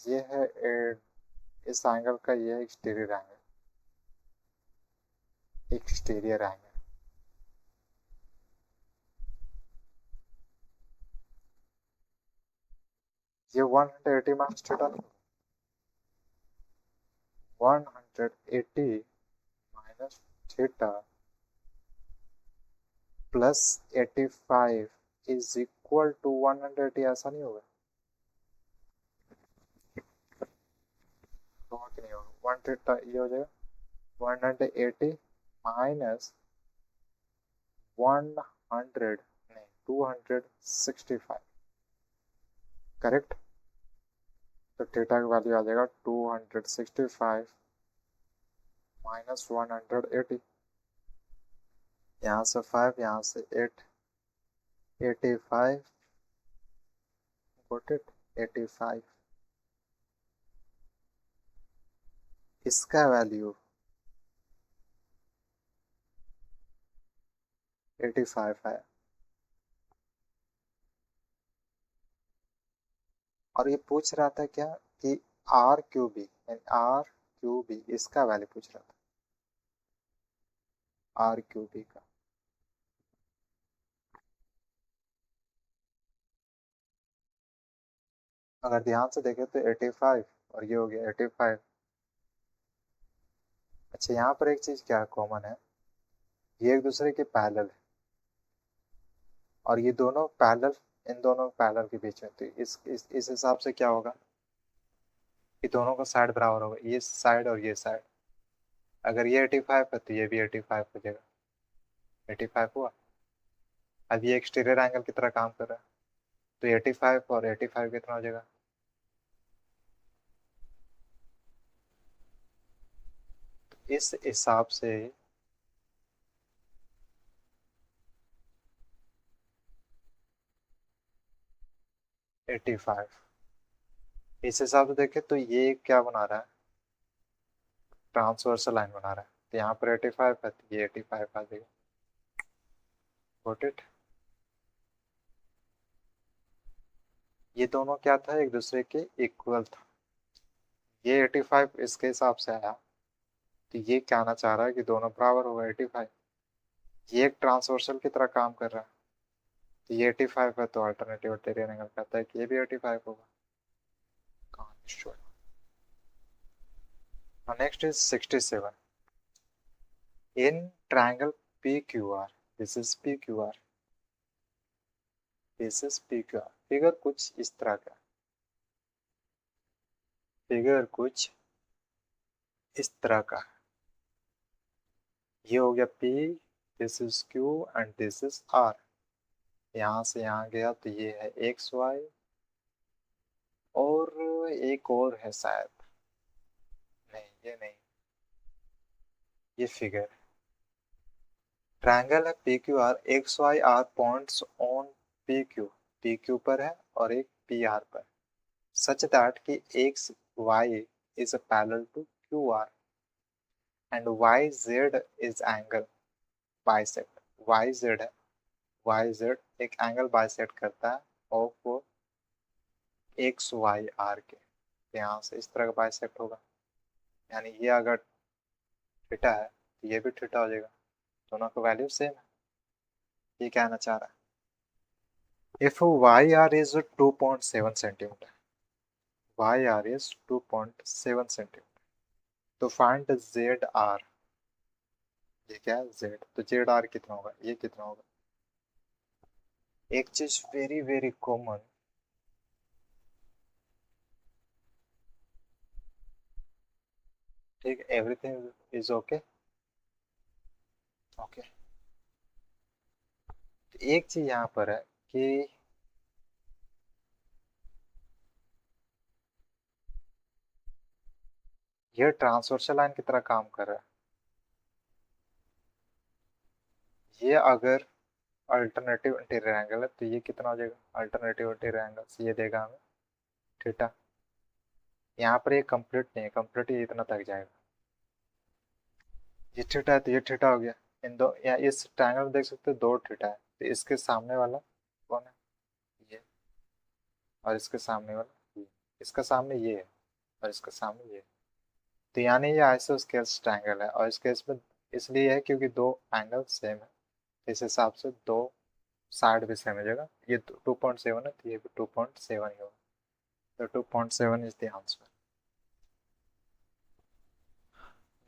ये है इस एंगल का, ये है एक्सटीरियर एंगल। ये 180 minus theta, 180 minus theta plus 85 is equal to 180, ऐसा नहीं होगा? होगा कि नहीं होगा? 1 थीटा ये हो जाएगा 180 माइनस 100 नहीं 265, करेक्ट। तो थीटा की वैल्यू आ जाएगा 265 माइनस 180, यहाँ से 5, यहाँ से 8, 85, गॉट इट, 85। इसका वैल्यू 85 है। और ये पूछ रहा था क्या कि R Q B, R Q B इसका वैल्यू पूछ रहा था, आर क्यू बी का। अगर ध्यान से देखें तो 85 और ये हो गया 85। अच्छा, यहाँ पर एक चीज क्या कॉमन है, ये एक दूसरे के पैरेलल है और ये दोनों पैरेलल, इन दोनों पैरेलल के बीच में, तो इस हिसाब से क्या होगा कि दोनों का साइड बराबर होगा, ये साइड और ये साइड। अगर ये 85 है तो ये भी 85 हो जाएगा, 85 हुआ। अब ये एक्सटीरियर एंगल की तरह काम कर रहा है, तो 85 और 85 कितना हो जाएगा, इस हिसाब से 85। इस हिसाब से देखें तो ये क्या बना रहा है, ट्रांसवर्सल लाइन बना रहा है, तो यहाँ पर 85 है तो ये 85 आ जाएगा, गॉट इट। ये दोनों क्या था, एक दूसरे के इक्वल था, ये 85 इसके हिसाब से आया, तो ये कहना चाह रहा है कि दोनों बराबर होगा 85। ये एक ट्रांसवर्सल की तरह काम कर रहा है, तो ये 85 है तो अल्टरनेटिव टेरियर एंगल कहता है कि ये भी 85 होगा। Next is 67। In triangle PQR, this is PQR, this is PQR। Figure कुछ इस तरह का, फिगर कुछ इस तरह का, ये हो गया P, this is Q and this is R। यहाँ से यहाँ गया तो ये है XY और एक और है शायद, नहीं ये नहीं, ये फिगर ट्रायंगल है PQR, XY are points on PQ। P Q पर है और एक पी आर पर, सच दैट कि X Y is parallel to Q R and Y Z is angle bisect, Y Z है, वाई जेड एक एंगल बाइसेक्ट करता है ऑफ एक्स वाई आर के, तो यहाँ से इस तरह का बाइसेक्ट होगा, यानी ये अगर थीटा है तो ये भी थीटा हो जाएगा, दोनों का वैल्यू सेम है, ये कहना चाह रहा है। If Y R is 2.7 centimetre, Y R is 2.7 centimetre, तो फाइंड जेड आर, ये क्या है जेड, तो जेड आर कितना होगा, ये कितना होगा। एक चीज वेरी वेरी कॉमन, ठीक, एवरीथिंग इज ओके, ओके। एक चीज यहाँ पर है कि ये ट्रांसवर्सल लाइन की तरह काम कर रहा है, ये अगर अल्टरनेटिव इंटीरियर एंगल है तो ये कितना हो जाएगा, अल्टरनेटिव इंटीरियर एंगल ये देगा हमें थीटा, यहाँ पर ये कंप्लीट नहीं है, कंप्लीट ये इतना तक जाएगा, ये थीटा है तो ये थीटा हो गया, इन दो या इस ट्रायंगल में देख सकते हो दो थीटा है, तो इसके सामने वाला कौन है, ये, और इसके सामने वाला ये, इसका सामने ये है और इसका सामने ये है, तो यानी ये आइसोस्केल्स ट्रायंगल है, और इस केस में इसलिए है क्योंकि दो एंगल सेम है, इस हिसाब से दो साइड भी सेम हो जाएगा, ये 2.7 है तो ये भी 2.7 ही होगा, तो 2.7 is the answer.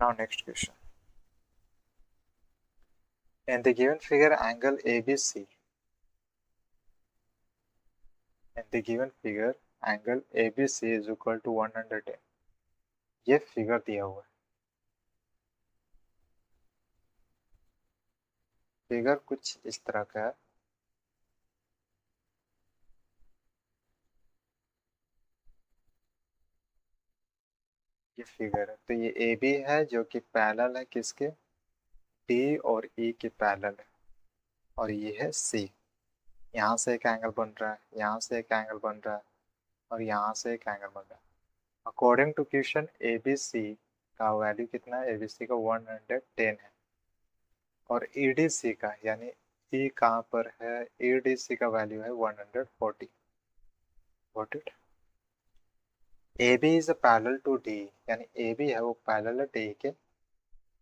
Now next question, in the given figure angle ABC, in the given figure angle ABC is equal to 110, ये फिगर दिया हुआ है, फिगर कुछ इस तरह का है, ये फिगर है, तो ये ए बी है जो कि पैरेलल है किसके, डी और ई के पैरेलल है, और ये है सी, यहाँ से एक एंगल बन रहा है, यहाँ से एक एंगल बन रहा है, और यहाँ से एक एंगल बन रहा है। According to question A B C का वैल्यू कितना है, ए बी सी का 110 है, और ई डी सी का यानी ई कहाँ पर है, ई डी सी का वैल्यू है 140, got it. A B is parallel to D, यानी ए बी है वो पैरेलल है डी के,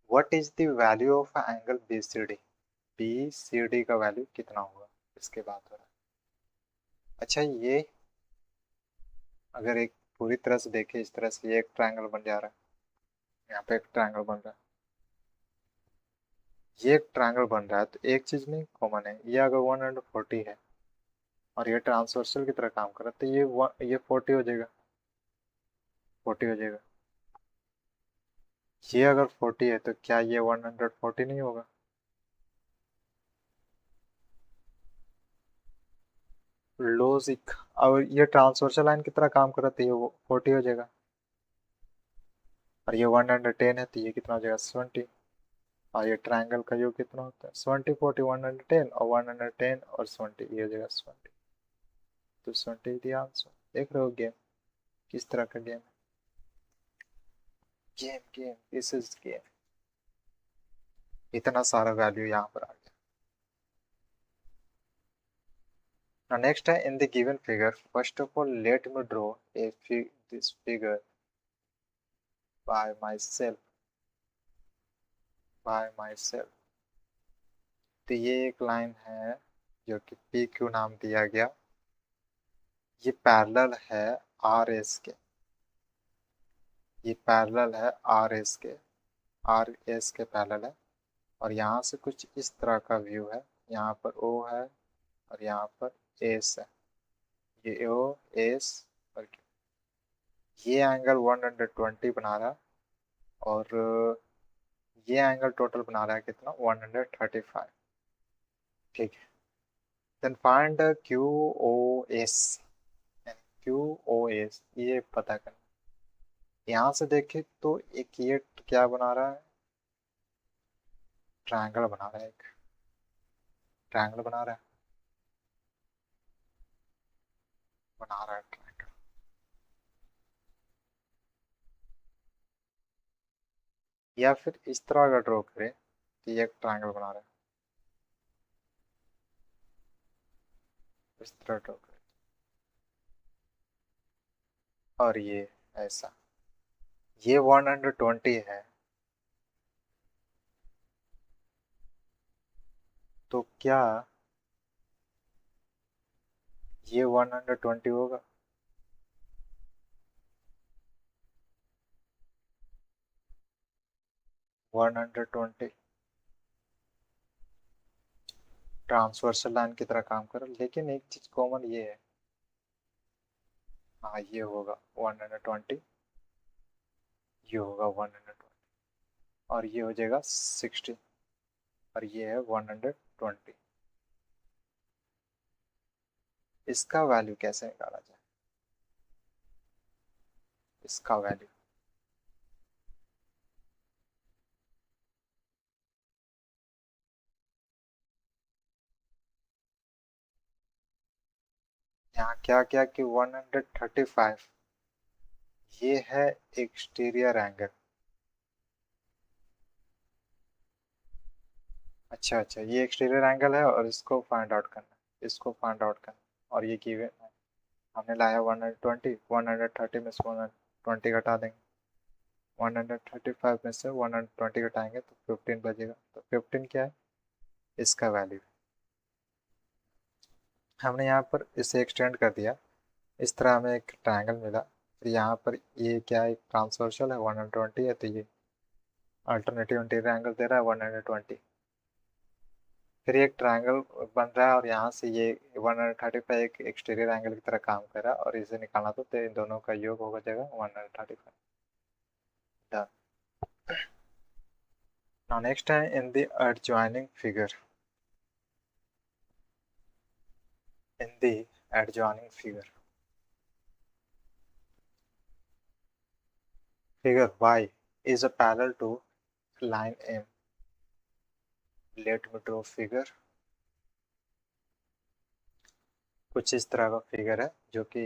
what is the value of angle B C D, B C D का वैल्यू कितना होगा, इसके बात हो रहा है। अच्छा, ये अगर एक पूरी तरह से देखे इस तरह से, ये एक ट्रायंगल बन जा रहा है, यहाँ पे एक ट्रायंगल बन रहा है, ये एक ट्रायंगल बन रहा है, तो एक चीज में कॉमन है, ये अगर 140 है और ये ट्रांसवर्सल की तरह काम कर रहा है, तो ये 40 हो जाएगा, 40 हो जाएगा, ये अगर 40 है तो क्या ये 140 नहीं होगा, लॉजिक। और ये ट्रांसवर्सल लाइन की तरह काम कर रहा है तो ये 40 हो जाएगा, और ये 110 है तो ये कितना हो जाएगा 70, और ये ट्रायंगल का योग कितना होता है 70 40 110, और 110 और 70 ये हो जाएगा 70, तो 70 इज द आंसर। देख रहे हो गेम किस तरह का game, game game this is game, इतना सारा वैल्यू यहाँ पर आ गया। Now next है in the given figure, first of all let me draw this figure by myself, तो ये एक लाइन है जो कि पी क्यू नाम दिया गया, ये पैरेलल है आर एस के, ये पैरेलल है आर एस के, आर एस के पैरेलल है, और यहाँ से कुछ इस तरह का व्यू है, यहाँ पर ओ है और यहाँ पर एस है, ये ओ एस, और ये एंगल 120 बना रहा है, और ये एंगल टोटल बना रहा है कितना 135, ठीक है। Then find Q O S, Q O S ये पता करना, यहाँ से देखें तो एक ये क्या बना रहा है, ट्रायंगल बना रहा है, एक ट्रायंगल बना रहा है, बना रहा है ट्रायंगल, या फिर इस तरह का ड्रॉ करे कि ये एक ट्रायंगल बना रहा है, इस तरह ड्रॉ करे, और ये ऐसा, ये 120 है, तो क्या ये 120 होगा? वन 120 ट्रांसवर्सल लाइन की तरह काम कर, लेकिन एक चीज कॉमन ये है, हाँ ये होगा 120, ये होगा 120, और ये हो जाएगा 60, और ये है 120। इसका वैल्यू कैसे निकाला जाए? इसका वैल्यू यहाँ क्या क्या कि 135 ये है एक्सटीरियर एंगल। अच्छा अच्छा, ये एक्सटीरियर एंगल है और इसको फाइंड आउट करना है, इसको फाइंड आउट करना, और ये गिवन है, हमने लाया 120, 130 में से 120 घटा देंगे, 135 में से 120 घटाएंगे तो 15 बचेगा, तो 15 क्या है? इसका वैल्यू। हमने यहाँ पर इसे एक्सटेंड कर दिया, इस तरह हमें एक ट्रायंगल मिला, फिर यहाँ पर ये क्या है, ट्रांसवर्सल है 120 है, तो ये अल्टरनेटिव इंटीरियर एंगल दे रहा है 120, फिर एक ट्रायंगल बन रहा है और यहाँ से ये 135 एक एक्सटीरियर एंगल की तरह काम कर रहा है, और इसे निकालना तो इन दोनों का योग हो जाएगा 135। डन। नाउ नेक्स्ट है in the adjoining figure, in the adjoining figure, figure y is a parallel to line m. Let me draw figure। कुछ इस तरह का फिगर है जो कि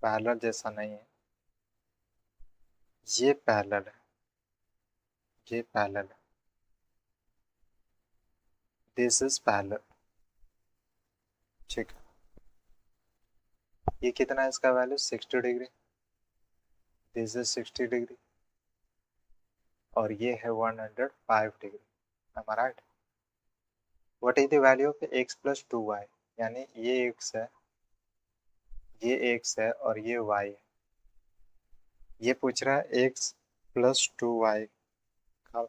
पैरेलल जैसा नहीं है, ये पैरेलल है, ये पैरेलल है, दिस इज पैरेलल, ठीक है। ये कितना है इसका value? 60 degree, this is 60 degree, और ये है 105 degree, am I right? What is the value of x plus 2y? यानी ये x है, ये x है और ये y है, ये पूछ रहा है x प्लस 2y का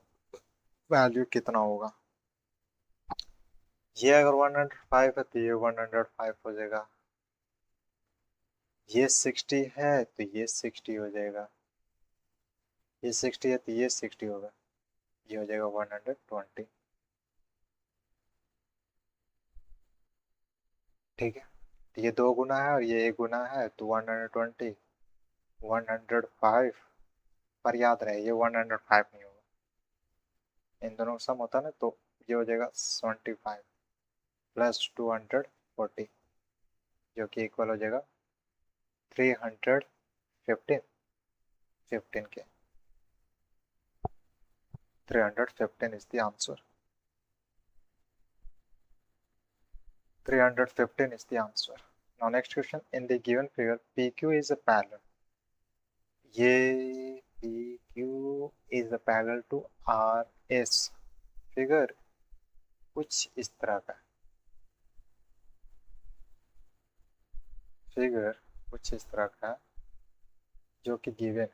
वैल्यू कितना होगा। ये अगर 105 है तो ये 105 हो जाएगा, ये 60 है तो ये 60 हो जाएगा, ये 60 है तो ये 60 होगा, ये हो जाएगा 120, ठीक है। तो ये 2 गुना है और ये 1 गुना है, तो 120, 105, पर याद रहे ये 105 नहीं होगा, इन दोनों का सम होता है ना, तो ये हो जाएगा 75 प्लस 240, जो कि इक्वल हो जाएगा 315, 15 के 315 is the answer, 315 is the answer। Now next question, in the given figure PQ is a parallel, ये PQ is a parallel to RS, figure कुछ इस तरह का, फिगर कुछ इस तरह का जो कि गिवन है,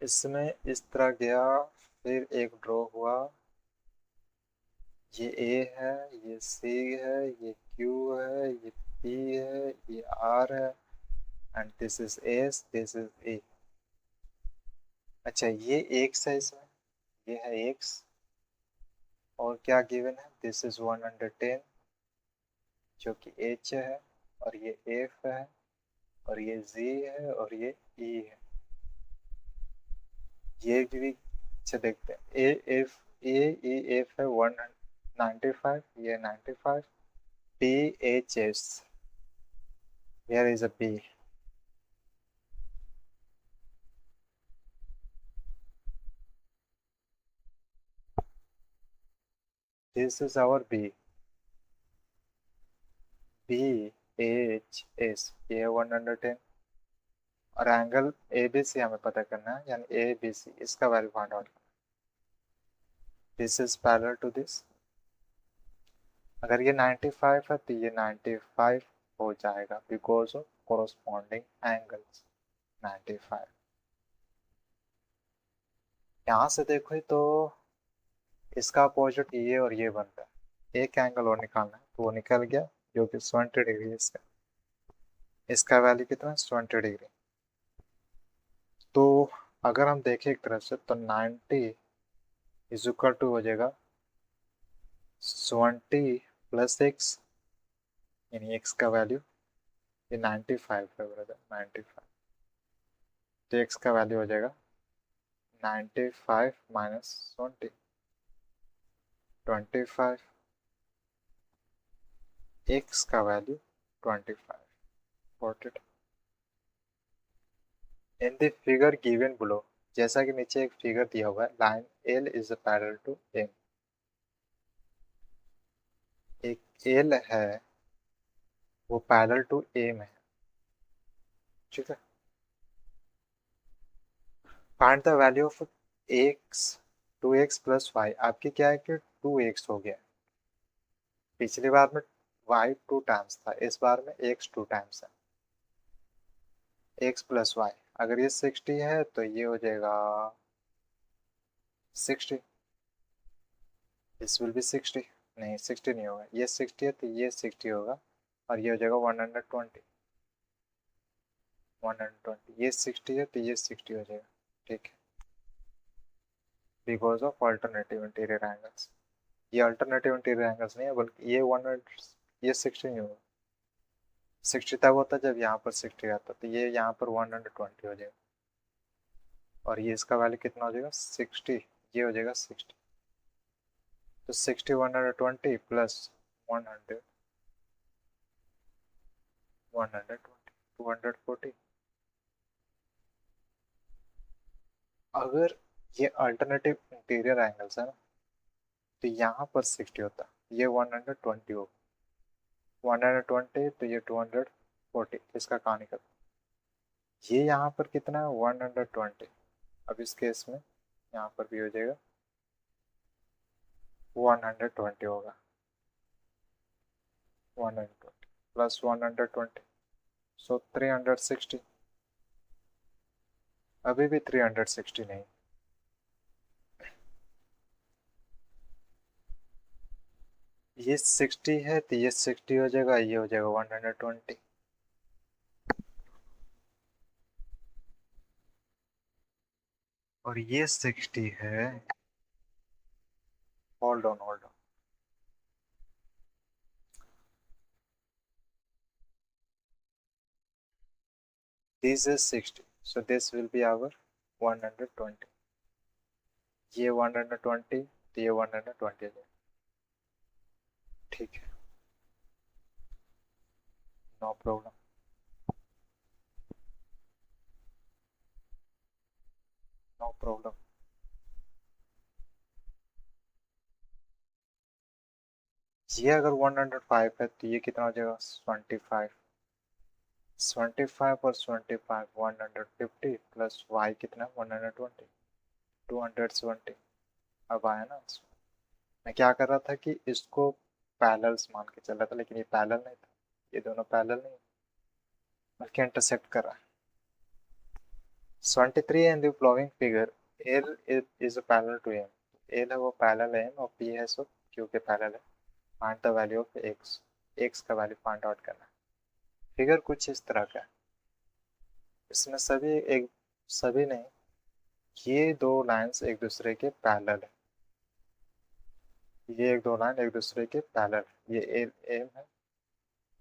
इसमें इस तरह गया, फिर एक ड्रॉ हुआ, ये A है, ये C है, ये Q है, ये P है, ये R है, and this is S, this is A। अच्छा ये X है, इसमें ये है X, और क्या गिवन है, दिस इज 110 जो कि H है, और ये F है, और ये Z है, और ये E है, ये भी। अच्छा देखते हैं, A F A E F है 95, ये 95, BHS, here is a B. This is our B. BHS, ये 110 और एंगल ABC हमें पता करना है, यानी ABC इसका वैल्यू फाइंड आउट करना। This is parallel to this, अगर ये 95 है तो ये 95 हो जाएगा बिकॉज ऑफ कोरोस्पॉन्डिंग एंगल्स 95। यहाँ से देखो तो इसका अपोजिट ये और ये बनता है, एक एंगल और निकालना है तो वो निकल गया जो कि 20 डिग्री है इसका। इसका वैल्यू कितना है 20 डिग्री। तो अगर हम देखें एक तरफ से तो 90 इज इक्वल टू हो जाएगा 20 प्लस एक्स, यानी एक्स का वैल्यू ये 95 है ब्रदर 95, तो एक्स का वैल्यू हो जाएगा 95 माइनस 20, 25, एक्स का value 25, got it. In the figure given below, जैसा कि नीचे एक फिगर दिया हुआ है, line L is parallel to M, एक एल है वो पैरेलल टू एम है, ठीक है। Find the value of X, 2x plus Y, आपकी क्या है कि 2x हो गया, पिछली बार में y 2 टाइम्स था, इस बार में x 2 टाइम्स है, x प्लस वाई। अगर ये 60 है तो ये हो जाएगा 60, दिस विल बी 60, नहीं 60 नहीं होगा, ये 60 है तो ये 60 होगा और ये हो जाएगा 120, 120, ये 60 है तो ये 60 हो जाएगा, ठीक है, because of alternative interior angles. ये अल्टरनेटिव इंटीरियर एंगल्स नहीं है बल्कि ये 100, ये 60 नहीं होगा, 60 तब होता जब यहाँ पर 60 आता, तो ये यहाँ पर 120 हो जाएगा और ये इसका वैल्यू कितना हो जाएगा 60, ये हो जाएगा 60, तो 60 120 प्लस 100 120 240। अगर ये अल्टरनेटिव इंटीरियर एंगल्स है ना तो यहाँ पर 60 होता, ये 120 होगा, 120 तो ये 240, इसका कहानी कर, ये यहाँ पर कितना है 120, अब इस केस में यहाँ पर भी हो जाएगा 120 होगा, 120 प्लस 120, सो 360, अभी भी 360 नहीं, ये 60 है तो ये 60 हो जाएगा, ये हो जाएगा 120, और ये 60 है, hold on hold on, this is 60, so this will be our 120, ये 120 तो ये 120 है, ठीक है, नो प्रॉब्लम, नो प्रॉब्लम। ये अगर 105 है तो ये कितना हो जाएगा 25, 25 और 25 150 प्लस y कितना 120, 220, अब आया ना। मैं क्या कर रहा था कि इसको पैरेलल्स मान के चल रहा था, लेकिन ये पैरेलल नहीं था, ये दोनों पैरेलल नहीं, बल्कि इंटरसेक्ट कर रहा है। 23 in the following figure, L is parallel to M, L है वो पैरेलल है M और P है सो Q के पैरेलल है। Find the value of X, X का वैल्यू फाइंड आउट करना है। फिगर कुछ इस तरह का है, इसमें सभी नहीं, ये दो लाइंस एक दूसरे के पैरेलल है, ये एक दो लाइन एक दूसरे के पैरेलल, ये एल एम है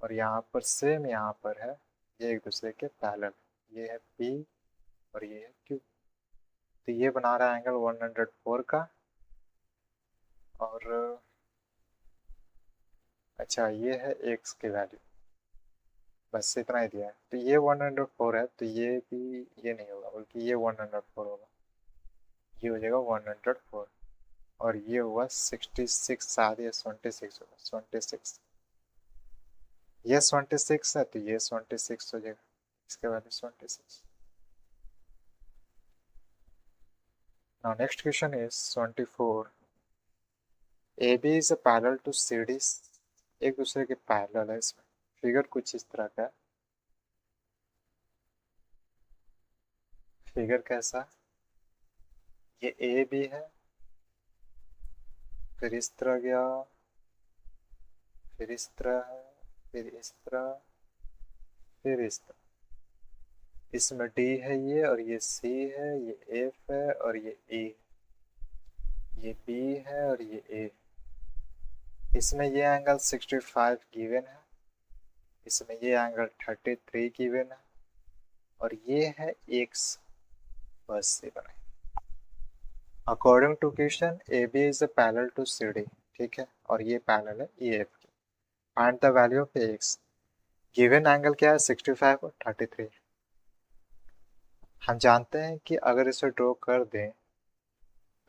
और यहाँ पर सेम यहाँ पर है, ये एक दूसरे के पैरेलल, ये है पी और ये है क्यू, तो ये बना रहा है एंगल 104 का, और अच्छा ये है x की वैल्यू, बस इतना ही दिया है। तो ये 104 है, तो ये भी ये नहीं होगा, बल्कि ये 104 होगा, ये हो जाएगा 104। और ये हुआ 66, शायद ये 26 होगा, 26। ये 26 है तो ये 26 हो जाएगा, इसके बाद 26। Now next question is 24। A B is a parallel to C D, एक दूसरे के पैरेलल है। इसमें फिगर कुछ इस तरह का है। फिगर कैसा, ये ए बी है, फिर इस तरह गया, फिर इस तरह है, फिर इस तरह, फिर इस तरह। इसमें डी है ये, और ये सी है, ये एफ है, और ये ई, ये बी है, और ये ए। इसमें ये एंगल 65 गिवन है, इसमें ये एंगल 33 गिवन है, और ये है एक्स, बस से बनाए। According to question A B is a parallel to C D, ठीक है, और ये पैरेलल है ई एफ की। Find the value of X. Given angle क्या है, 65 और 33। हम जानते हैं कि अगर इसे ड्रॉ कर दें,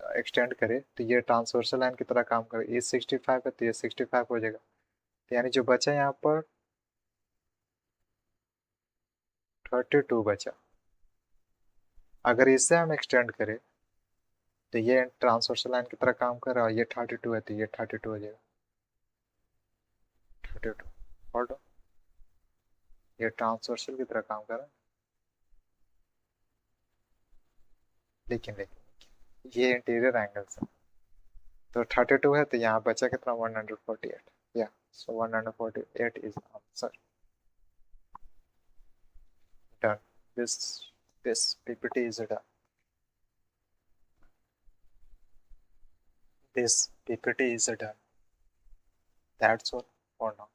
एक्सटेंड करें, तो ये ट्रांसवर्सल लाइन की तरह काम करे। ये 65 है तो ये 65 हो जाएगा, तो यानी जो बचा यहाँ पर 32 बचा। अगर इसे हम एक्सटेंड करें तो ये ट्रांसवर्सल लाइन की तरह काम कर रहा है, ये 32 है तो ये 32 हो जाएगा, 32। और ये ट्रांसवर्सल की तरह काम कर रहा है, लेकिन ये इंटीरियर एंगल्स है। तो 32 है तो यहाँ बचा कितना, 148। या सो 148 is answer. Done, this this PPT is done, this PPT is done. That's all for now.